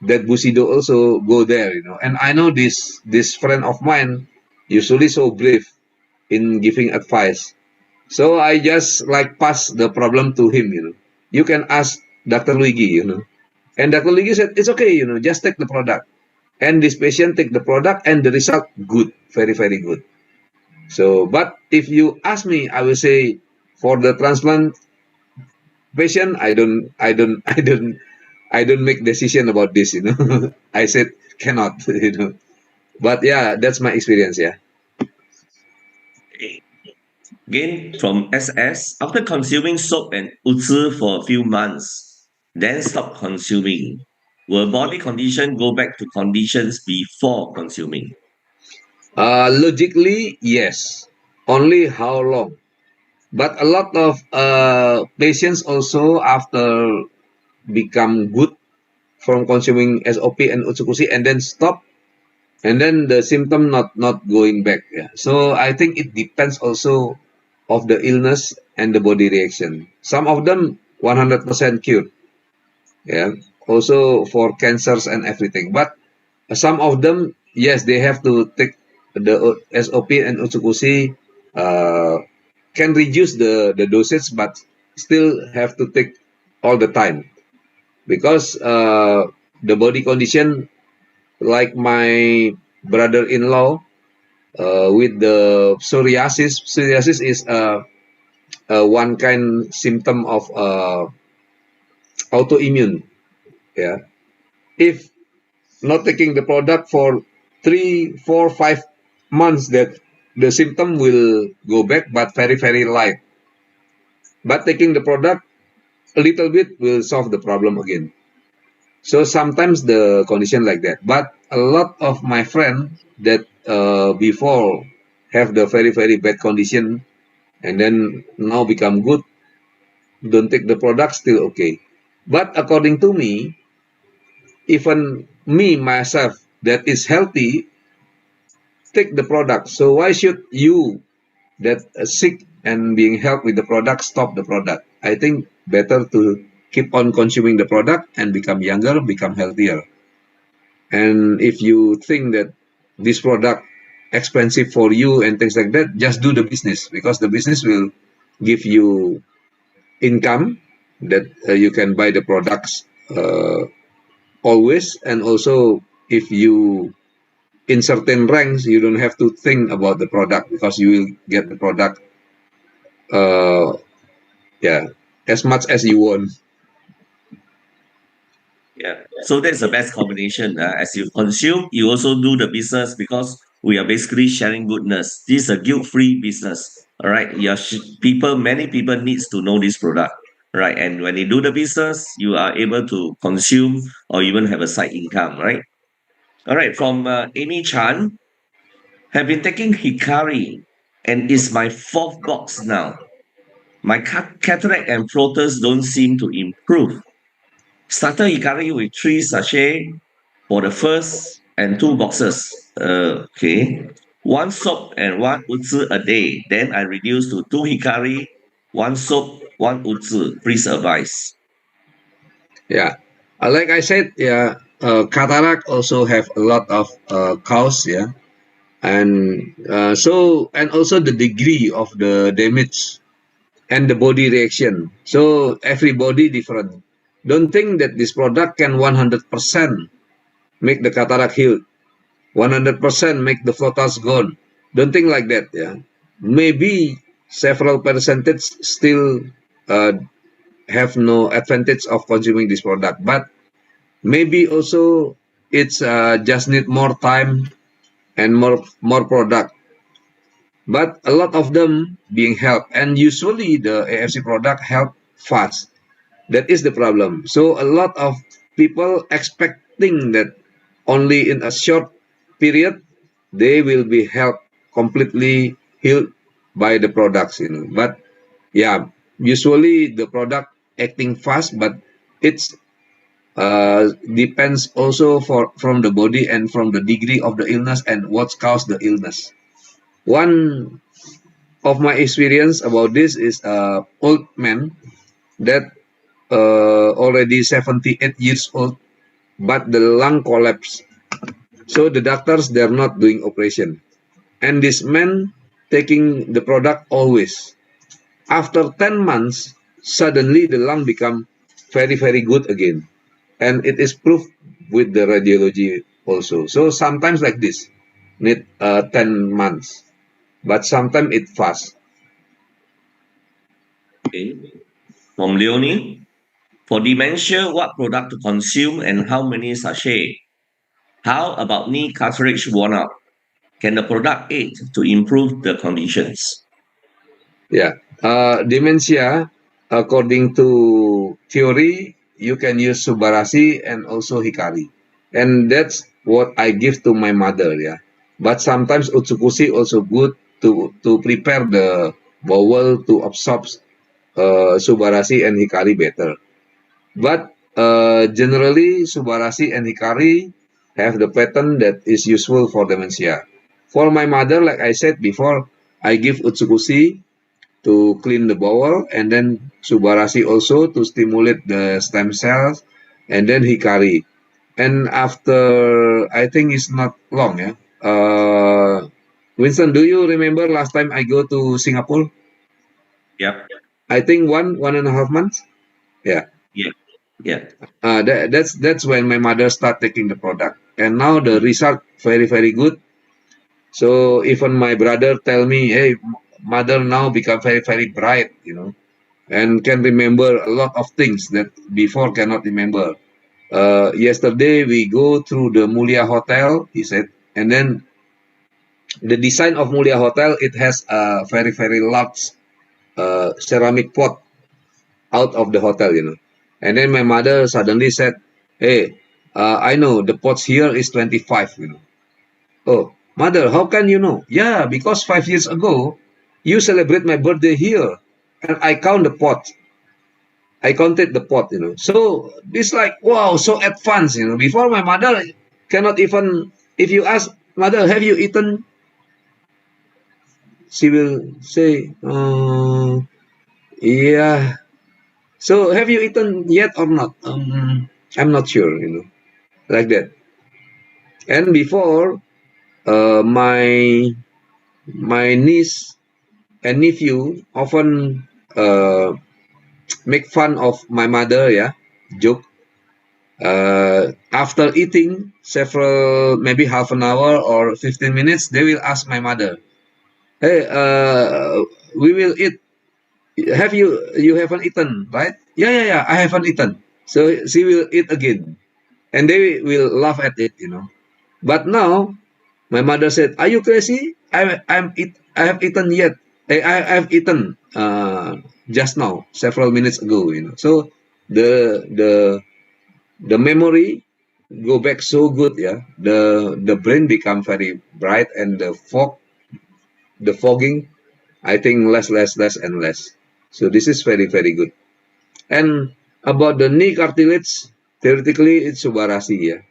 that Busido also go there, and I know this friend of mine usually so brave in giving advice. So I just like pass the problem to him. You can ask Dr. Luigi. And Dr. Luigi said it's okay. Just take the product. And this patient take the product, and the result good, very very good. So, but if you ask me, I will say for the transplant patient, I don't make decision about this. I said cannot. But yeah, that's my experience. Yeah. Again, from SS, after consuming soap and utsu for a few months, then stop consuming. Will body condition go back to conditions before consuming? Logically, yes. Only how long? But a lot of patients also after become good from consuming SOP and Utsukushi and then stop and then the symptom not going back. Yeah. So I think it depends also of the illness and the body reaction. Some of them 100% cured. Yeah. Also for cancers and everything. But some of them, yes, they have to take the SOP and Utsukushi, can reduce the dosage, but still have to take all the time because the body condition, like my brother-in-law with the psoriasis. Psoriasis is one kind symptom of autoimmune. Yeah, if not taking the product for 3, 4, 5 months, that the symptom will go back, but very light. But taking the product a little bit will solve the problem again. So sometimes the condition like that. But a lot of my friend that before have the very bad condition and then now become good, don't take the product, still okay. But according to me, even me myself that is healthy, take the product. So why should you that sick and being helped with the product stop the product? I think better to keep on consuming the product and become younger, become healthier. And if you think that this product expensive for you and things like that, just do the business because the business will give you income that you can buy the products always. And also, if you in certain ranks, you don't have to think about the product because you will get the product, uh, yeah, as much as you want. Yeah. So that's the best combination. As you consume, you also do the business because we are basically sharing goodness. This is a guilt-free business. All right. Many people needs to know this product. Right. And when you do the business, you are able to consume or even have a side income. Right. All right. From Amy Chan, have been taking Hikari and is my fourth box now. My cataract and floaters don't seem to improve. Starter Hikari with 3 sachet for the first and 2 boxes. Okay. One soap and one utsu a day. Then I reduce to 2 Hikari, one soap, one utsu. Please advise. Yeah, like I said, yeah, cataract also have a lot of cause, yeah, and and also the degree of the damage and the body reaction. So everybody different. Don't think that this product can 100% make the cataract heal, 100% make the floaters gone. Don't think like that. Yeah, maybe several percentage still uh, have no advantage of consuming this product, but maybe also it's just need more time and more product. But a lot of them being helped, and usually the AFC product help fast. That is the problem. So a lot of people expecting that only in a short period they will be helped completely healed by the products, But yeah, usually the product acting fast, but it's depends also from the body and from the degree of the illness and what's caused the illness. One of my experience about this is old man that already 78 years old, but the lung collapse. So the doctors, they're not doing operation. And this man taking the product always. After 10 months, suddenly the lung become very good again. And it is proof with the radiology also. So sometimes like this, need 10 months, but sometimes it fast. Okay. From Leonie, for dementia, what product to consume and how many sachet? How about knee cartilage worn out? Can the product aid to improve the conditions? Yeah. Dementia, according to theory, you can use Subarashi and also Hikari. And that's what I give to my mother. Yeah. But sometimes utsukushi also good to prepare the bowel to absorb Subarashi and Hikari better. But generally, Subarashi and Hikari have the pattern that is useful for dementia. For my mother, like I said before, I give Utsukushi to clean the bowel, and then Subarashi also to stimulate the stem cells, and then Hikari. And after, I think it's not long, yeah. Winston, do you remember last time I go to Singapore? Yep. I think 1.5 months. Yeah. Yeah. Yeah. That's when my mother start taking the product, and now the result very good. So even my brother tell me, hey, mother now become very bright, and can remember a lot of things that before cannot remember. Yesterday we go through the Mulia Hotel, he said, and then the design of Mulia Hotel, it has a very large ceramic pot out of the hotel, And then my mother suddenly said, "Hey, I know the pots here is 25, Oh, mother, how can you know? Yeah, because 5 years ago, you celebrate my birthday here, and I count the pot. I counted the pot, So it's like, wow, so advanced, Before my mother cannot even, if you ask, mother, have you eaten? She will say, yeah. So have you eaten yet or not? I'm not sure, like that. And before, my niece and nephew often make fun of my mother, yeah, joke. After eating several, maybe half an hour or 15 minutes, they will ask my mother, hey, we will eat. You haven't eaten, right? Yeah, I haven't eaten. So she will eat again. And they will laugh at it, But now, my mother said, "Are you crazy? I have eaten yet. I have eaten just now, several minutes ago." So the memory go back so good, yeah. The brain become very bright, and the fogging, I think less and less. So this is very good. And about the knee cartilage, theoretically it's Subarashi, yeah.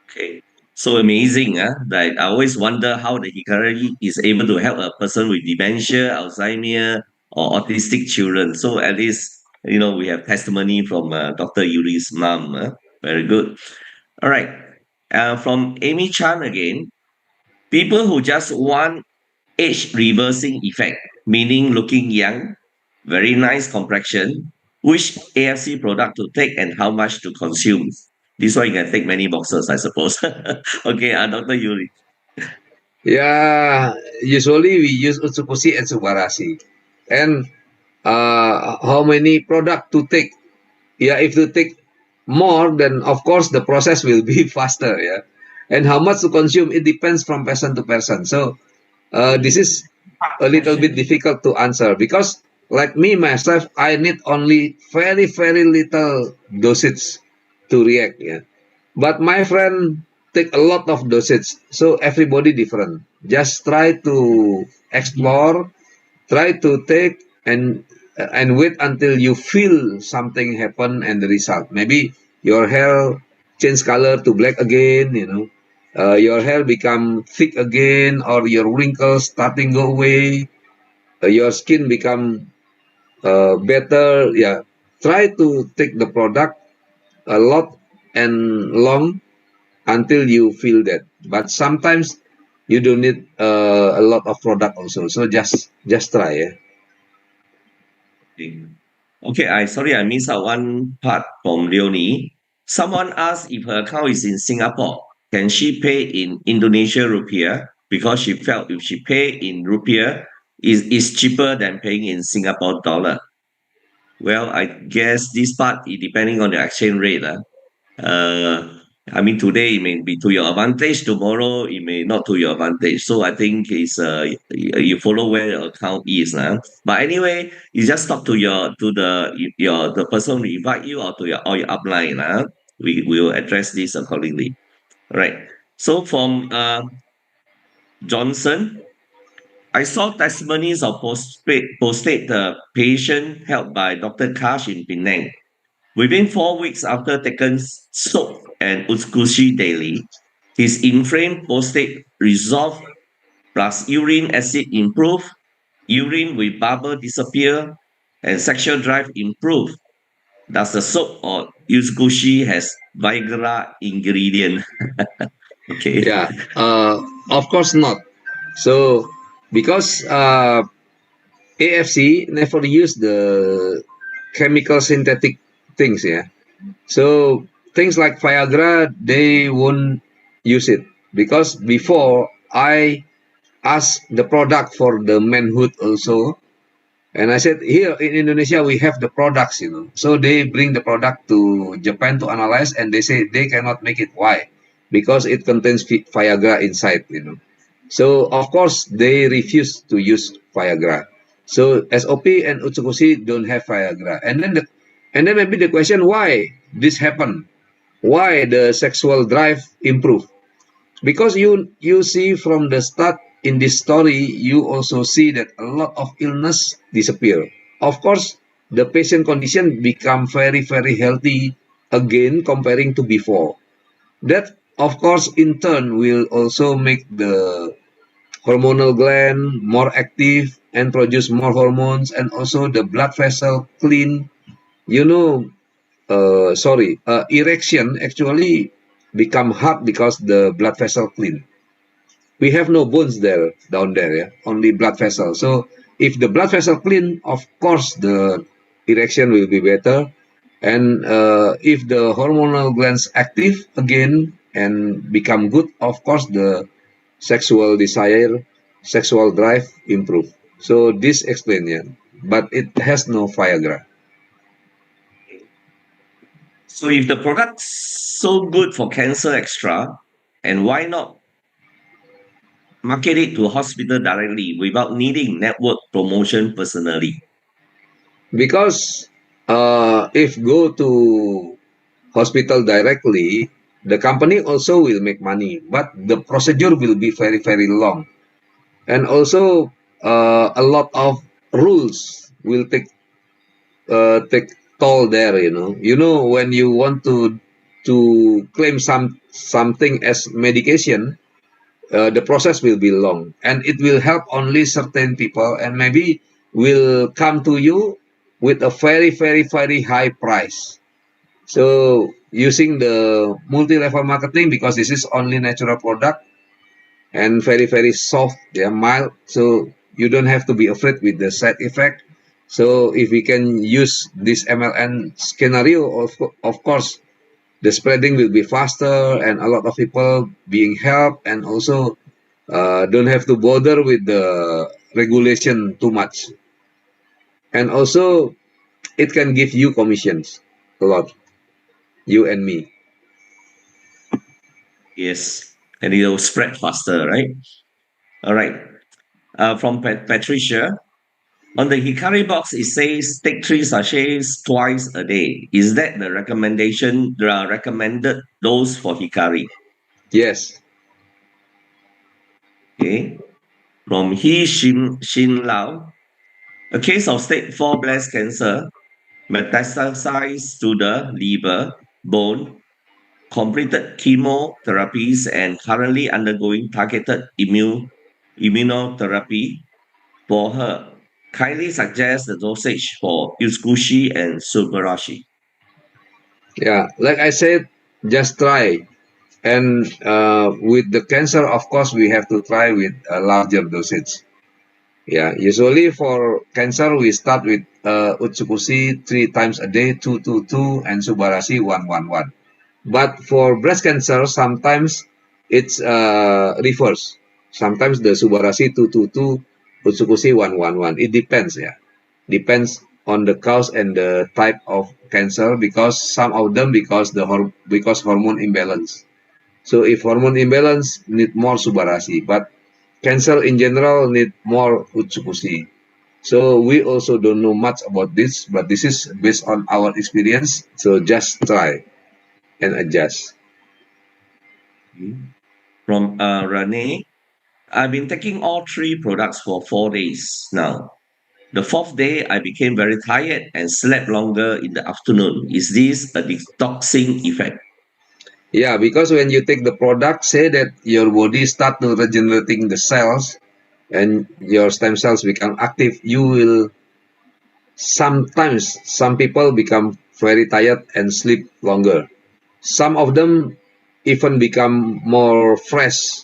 Okay. So amazing, that I always wonder how the Hikari is able to help a person with dementia, Alzheimer, or autistic children. So at least, we have testimony from Dr. Yuri's mom. Very good. All right. From Amy Chan again, people who just want age reversing effect, meaning looking young, very nice complexion, which AFC product to take and how much to consume. This one you can take many boxes, I suppose. Okay, Dr. Yuri. Yeah, usually we use Utsukushi and Subarashi. And how many product to take? Yeah, if you take more, then of course the process will be faster. Yeah, and how much to consume, it depends from person to person. So this is a little bit difficult to answer, because like me myself, I need only very little dosage to react. Yeah, but my friend take a lot of dosage, so everybody different. Just try to explore, try to take, and wait until you feel something happen and the result. Maybe your hair change color to black again, your hair become thick again, or your wrinkles starting go away, your skin become better. Yeah, try to take the product a lot and long until you feel that. But sometimes you don't need a lot of product also. So just try. Yeah. Okay, I missed out one part from Leonie. Someone asked if her account is in Singapore, can she pay in Indonesia rupiah? Because she felt if she pay in rupiah, is cheaper than paying in Singapore dollar. Well, I guess this part is depending on the exchange rate. Uh, I mean, today it may be to your advantage, tomorrow it may not to your advantage. So I think it's you follow where your account is. But anyway, you just talk to the person who invite you or to your upline. We will address this accordingly. All right. So from Johnson, I saw testimonies of prostate patient helped by Dr. Kash in Penang. Within 4 weeks after taking soap and Utsukushi daily, his inflamed prostate resolved plus urine acid improved, urine with bubble disappear, and sexual drive improve. Does the soap or Utsukushi has Viagra ingredient? Okay. Yeah, of course not. So because AFC never use the chemical synthetic things, yeah. So things like Viagra, they won't use it because before I asked the product for the manhood also, and I said here in Indonesia we have the products, you know. So they bring the product to Japan to analyze, and they say they cannot make it. Why? Because it contains Viagra inside, you know. So of course they refuse to use Viagra. So SOP and Utsukushi don't have Viagra, and then maybe the question why this happened, why the sexual drive improve, because you see from the start in this story you also see that a lot of illness disappear. Of course the patient condition become very healthy again comparing to before. That of course in turn will also make the hormonal gland more active and produce more hormones, and also the blood vessel clean, you know. Erection actually become hard because the blood vessel clean. We have no bones there down there, yeah, only blood vessel. So if the blood vessel clean, of course the erection will be better. And if the hormonal glands active again and become good, of course the sexual desire, sexual drive improve. So this explain, yeah, but it has no Viagra. So if the product's so good for cancer extra, and why not market it to hospital directly without needing network promotion personally? Because if go to hospital directly, the company also will make money, but the procedure will be very long, and also a lot of rules will take toll there. When you want to claim something as medication, the process will be long, and it will help only certain people, and maybe will come to you with a very high price. So using the multi-level marketing, because this is only natural product and very soft, they are mild, so you don't have to be afraid with the side effect. So if we can use this MLN scenario, of course the spreading will be faster and a lot of people being helped, and also don't have to bother with the regulation too much. And also it can give you commissions a lot, you and me. Yes, and it'll spread faster, right? All right. From Patricia, on the Hikari box, it says take 3 sachets twice a day. Is that the recommendation, the recommended dose for Hikari? Yes. Okay. From Shin Lao, a case of stage 4 breast cancer metastasized to the liver, bone, completed chemotherapies, and currently undergoing targeted immunotherapy for her. Kindly suggest the dosage for Utsukushi and Subarashi. Yeah, like I said, just try. And with the cancer, of course, we have to try with a larger dosage. Yeah, usually for cancer, we start with Utsukushi 3 times a day, 222, and Subarashi 111. But for breast cancer, sometimes it's reverse. Sometimes the Subarashi 222, Utsukushi 111. It depends, yeah. Depends on the cause and the type of cancer, because some of them because hormone imbalance. So if hormone imbalance, need more Subarashi, but cancer in general need more Utsukushi. So we also don't know much about this, but this is based on our experience. So just try and adjust. Hmm. from Renee. I've been taking all three products for 4 days now. The fourth day, I became very tired and slept longer in the afternoon. Is this a detoxing effect? Yeah, because when you take the product, say that your body start to regenerating the cells and your stem cells become active, you will sometimes some people become very tired and sleep longer. Some of them even become more fresh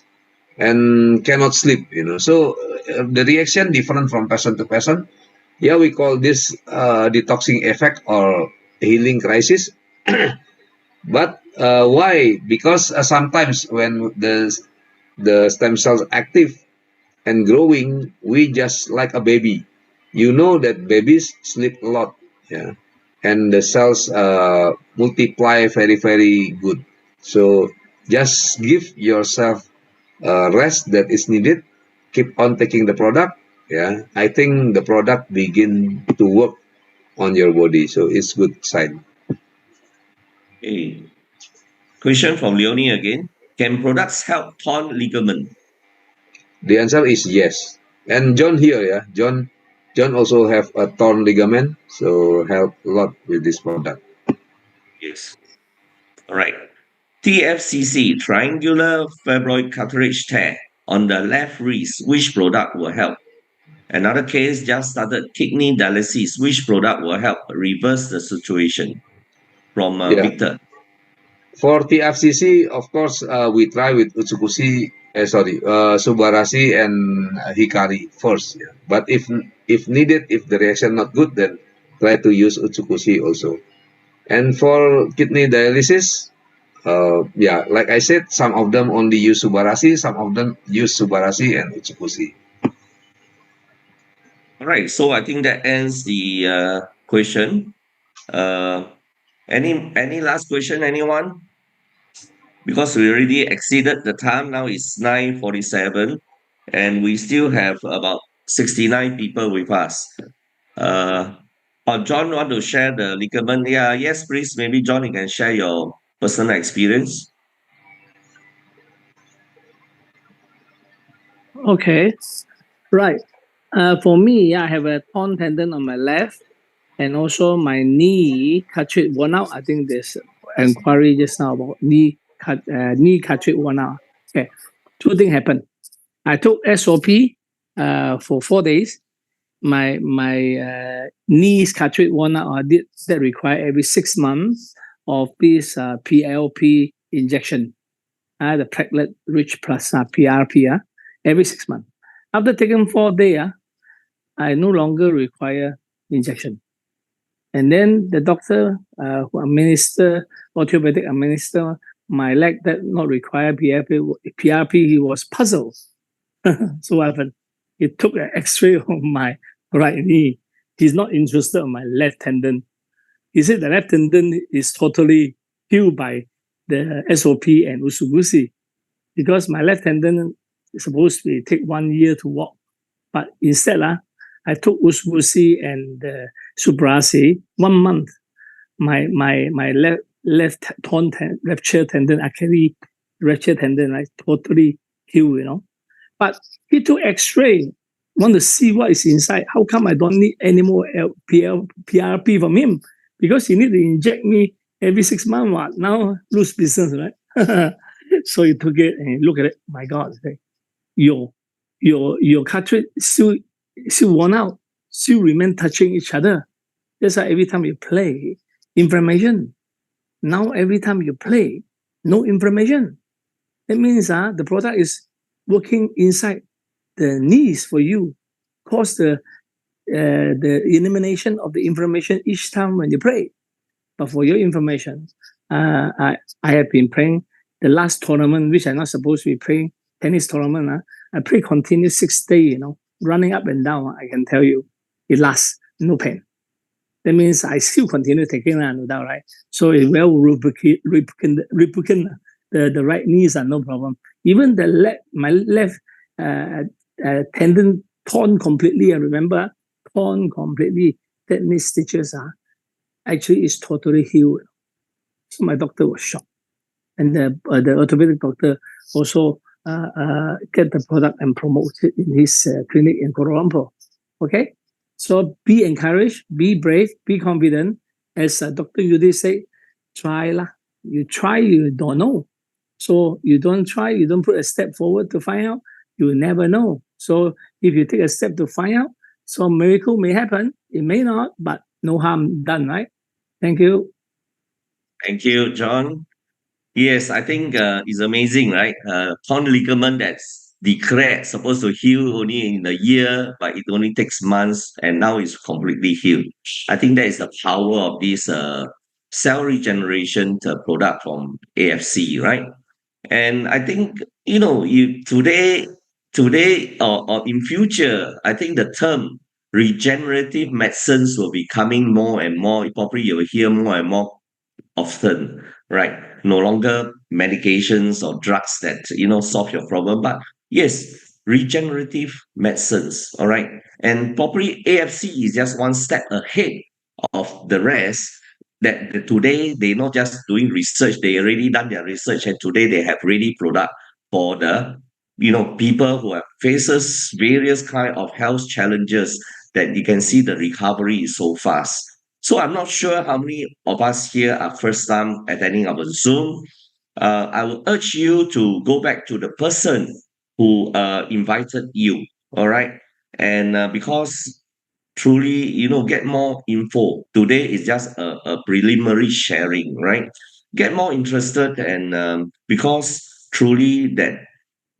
and cannot sleep, So the reaction different from person to person. Yeah, we call this detoxing effect or healing crisis. But why? Because sometimes when the stem cells active and growing, we just like a baby. You know that babies sleep a lot, yeah, and the cells multiply very very good. So just give yourself rest that is needed. Keep on taking the product. Yeah, I think the product begin to work on your body, so it's good sign. Okay. Question from Leonie again. Can products help torn ligament? The answer is yes. And John here, yeah, John also have a torn ligament, so help a lot with this product. Yes. All right. TFCC, triangular fibroid cartilage tear on the left wrist. Which product will help? Another case just started kidney dialysis. Which product will help reverse the situation? From Yeah, Victor. for TFCC, of course, we try with Subarashi and Hikari first. Yeah. But if needed, if the reaction not good, then try to use Utsukushi also. And for kidney dialysis, yeah, like I said, some of them only use Subarashi, some of them use Subarashi and Utsukushi. All right. So I think that ends the question. Uh, any last question, anyone? Because we already exceeded the time. Now it's 9:47, and we still have about 69 people with us. John want to share the ligament? Yeah, yes, please. Maybe John, you can share your personal experience. Okay, right. For me, I have a torn tendon on my left, and also my knee cartilage worn out. I think there's inquiry just now about knee cartilage worn out. Okay, two things happened. I took SOP for 4 days. My knees cartilage worn out. I did that require every 6 months of this PLP injection, the platelet rich plus PRP, every 6 months. After taking 4 days, I no longer require injection. And then the doctor who administer orthopedic administer my leg that not require PRP, he was puzzled. So what happened? He took an X-ray of my right knee. He's not interested in my left tendon. He said the left tendon is totally healed by the SOP and Usugusi, because my left tendon is supposed to take 1 year to walk. But instead, I took Usugusi and Subrasi 1 month. My left rupture tendon, actually rupture tendon, totally healed, But he took X-ray, want to see what is inside. How come I don't need any more PRP from him? Because he need to inject me every 6 months. What? Now lose business, right? So he took it and look at it. My God, your cartridge still worn out, still remain touching each other. That's why every time you play, inflammation. Now every time you play, no inflammation. That means the product is working inside the knees for you, cause the elimination of the inflammation each time when you play. But for your information, I have been playing the last tournament, which I'm not supposed to be playing, tennis tournament. I play continuous 6 days, running up and down. I can tell you, it lasts, no pain. That means I still continue taking it, no doubt, right? So it will replicate the right knees are no problem. Even my left tendon torn completely. I remember torn completely. That means stitches actually is totally healed. So my doctor was shocked, and the orthopedic doctor also get the product and promote it in his clinic in Kuala Lumpur. Okay, so be encouraged, be brave, be confident. As Dr. Yudi said, try lah. You try, you don't know. So you don't try, you don't put a step forward to find out, you will never know. So if you take a step to find out, some miracle may happen. It may not, but no harm done, right? Thank you. Thank you, John. Yes, I think it's amazing, right? Torn ligament that's declared supposed to heal only in a year, but it only takes months, and now it's completely healed. I think that is the power of this cell regeneration product from AFC, right? And I think you today or in future, I think the term regenerative medicines will be coming more and more. Probably you'll hear more and more often, right? No longer medications or drugs that solve your problem, but yes, regenerative medicines. All right, and probably AFC is just one step ahead of the rest. That today they're not just doing research; they already done their research, and today they have ready product for the people who have faces various kind of health challenges. That you can see the recovery is so fast. So I'm not sure how many of us here are first time attending our Zoom. I will urge you to go back to the person who invited you. All right, and because truly, get more info. Today is just a preliminary sharing, right? Get more interested, and because truly that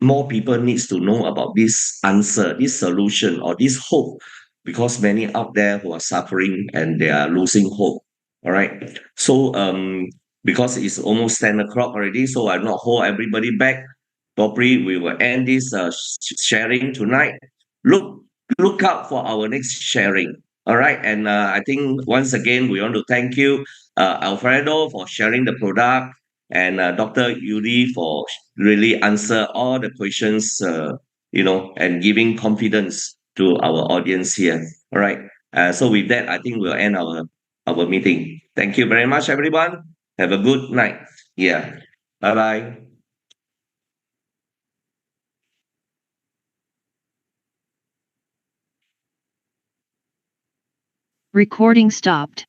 more people needs to know about this answer, this solution, or this hope, because many out there who are suffering and they are losing hope. All right. So because it's almost 10 o'clock already, so I'll not hold everybody back. Probably we will end this sharing tonight. Look look out for our next sharing. All right. And I think once again we want to thank you, Alfredo, for sharing the product, and Dr. Yuri for really answer all the questions, and giving confidence to our audience here. All right. So with that, I think we'll end our meeting. Thank you very much, everyone. Have a good night. Yeah. Bye bye. Recording stopped.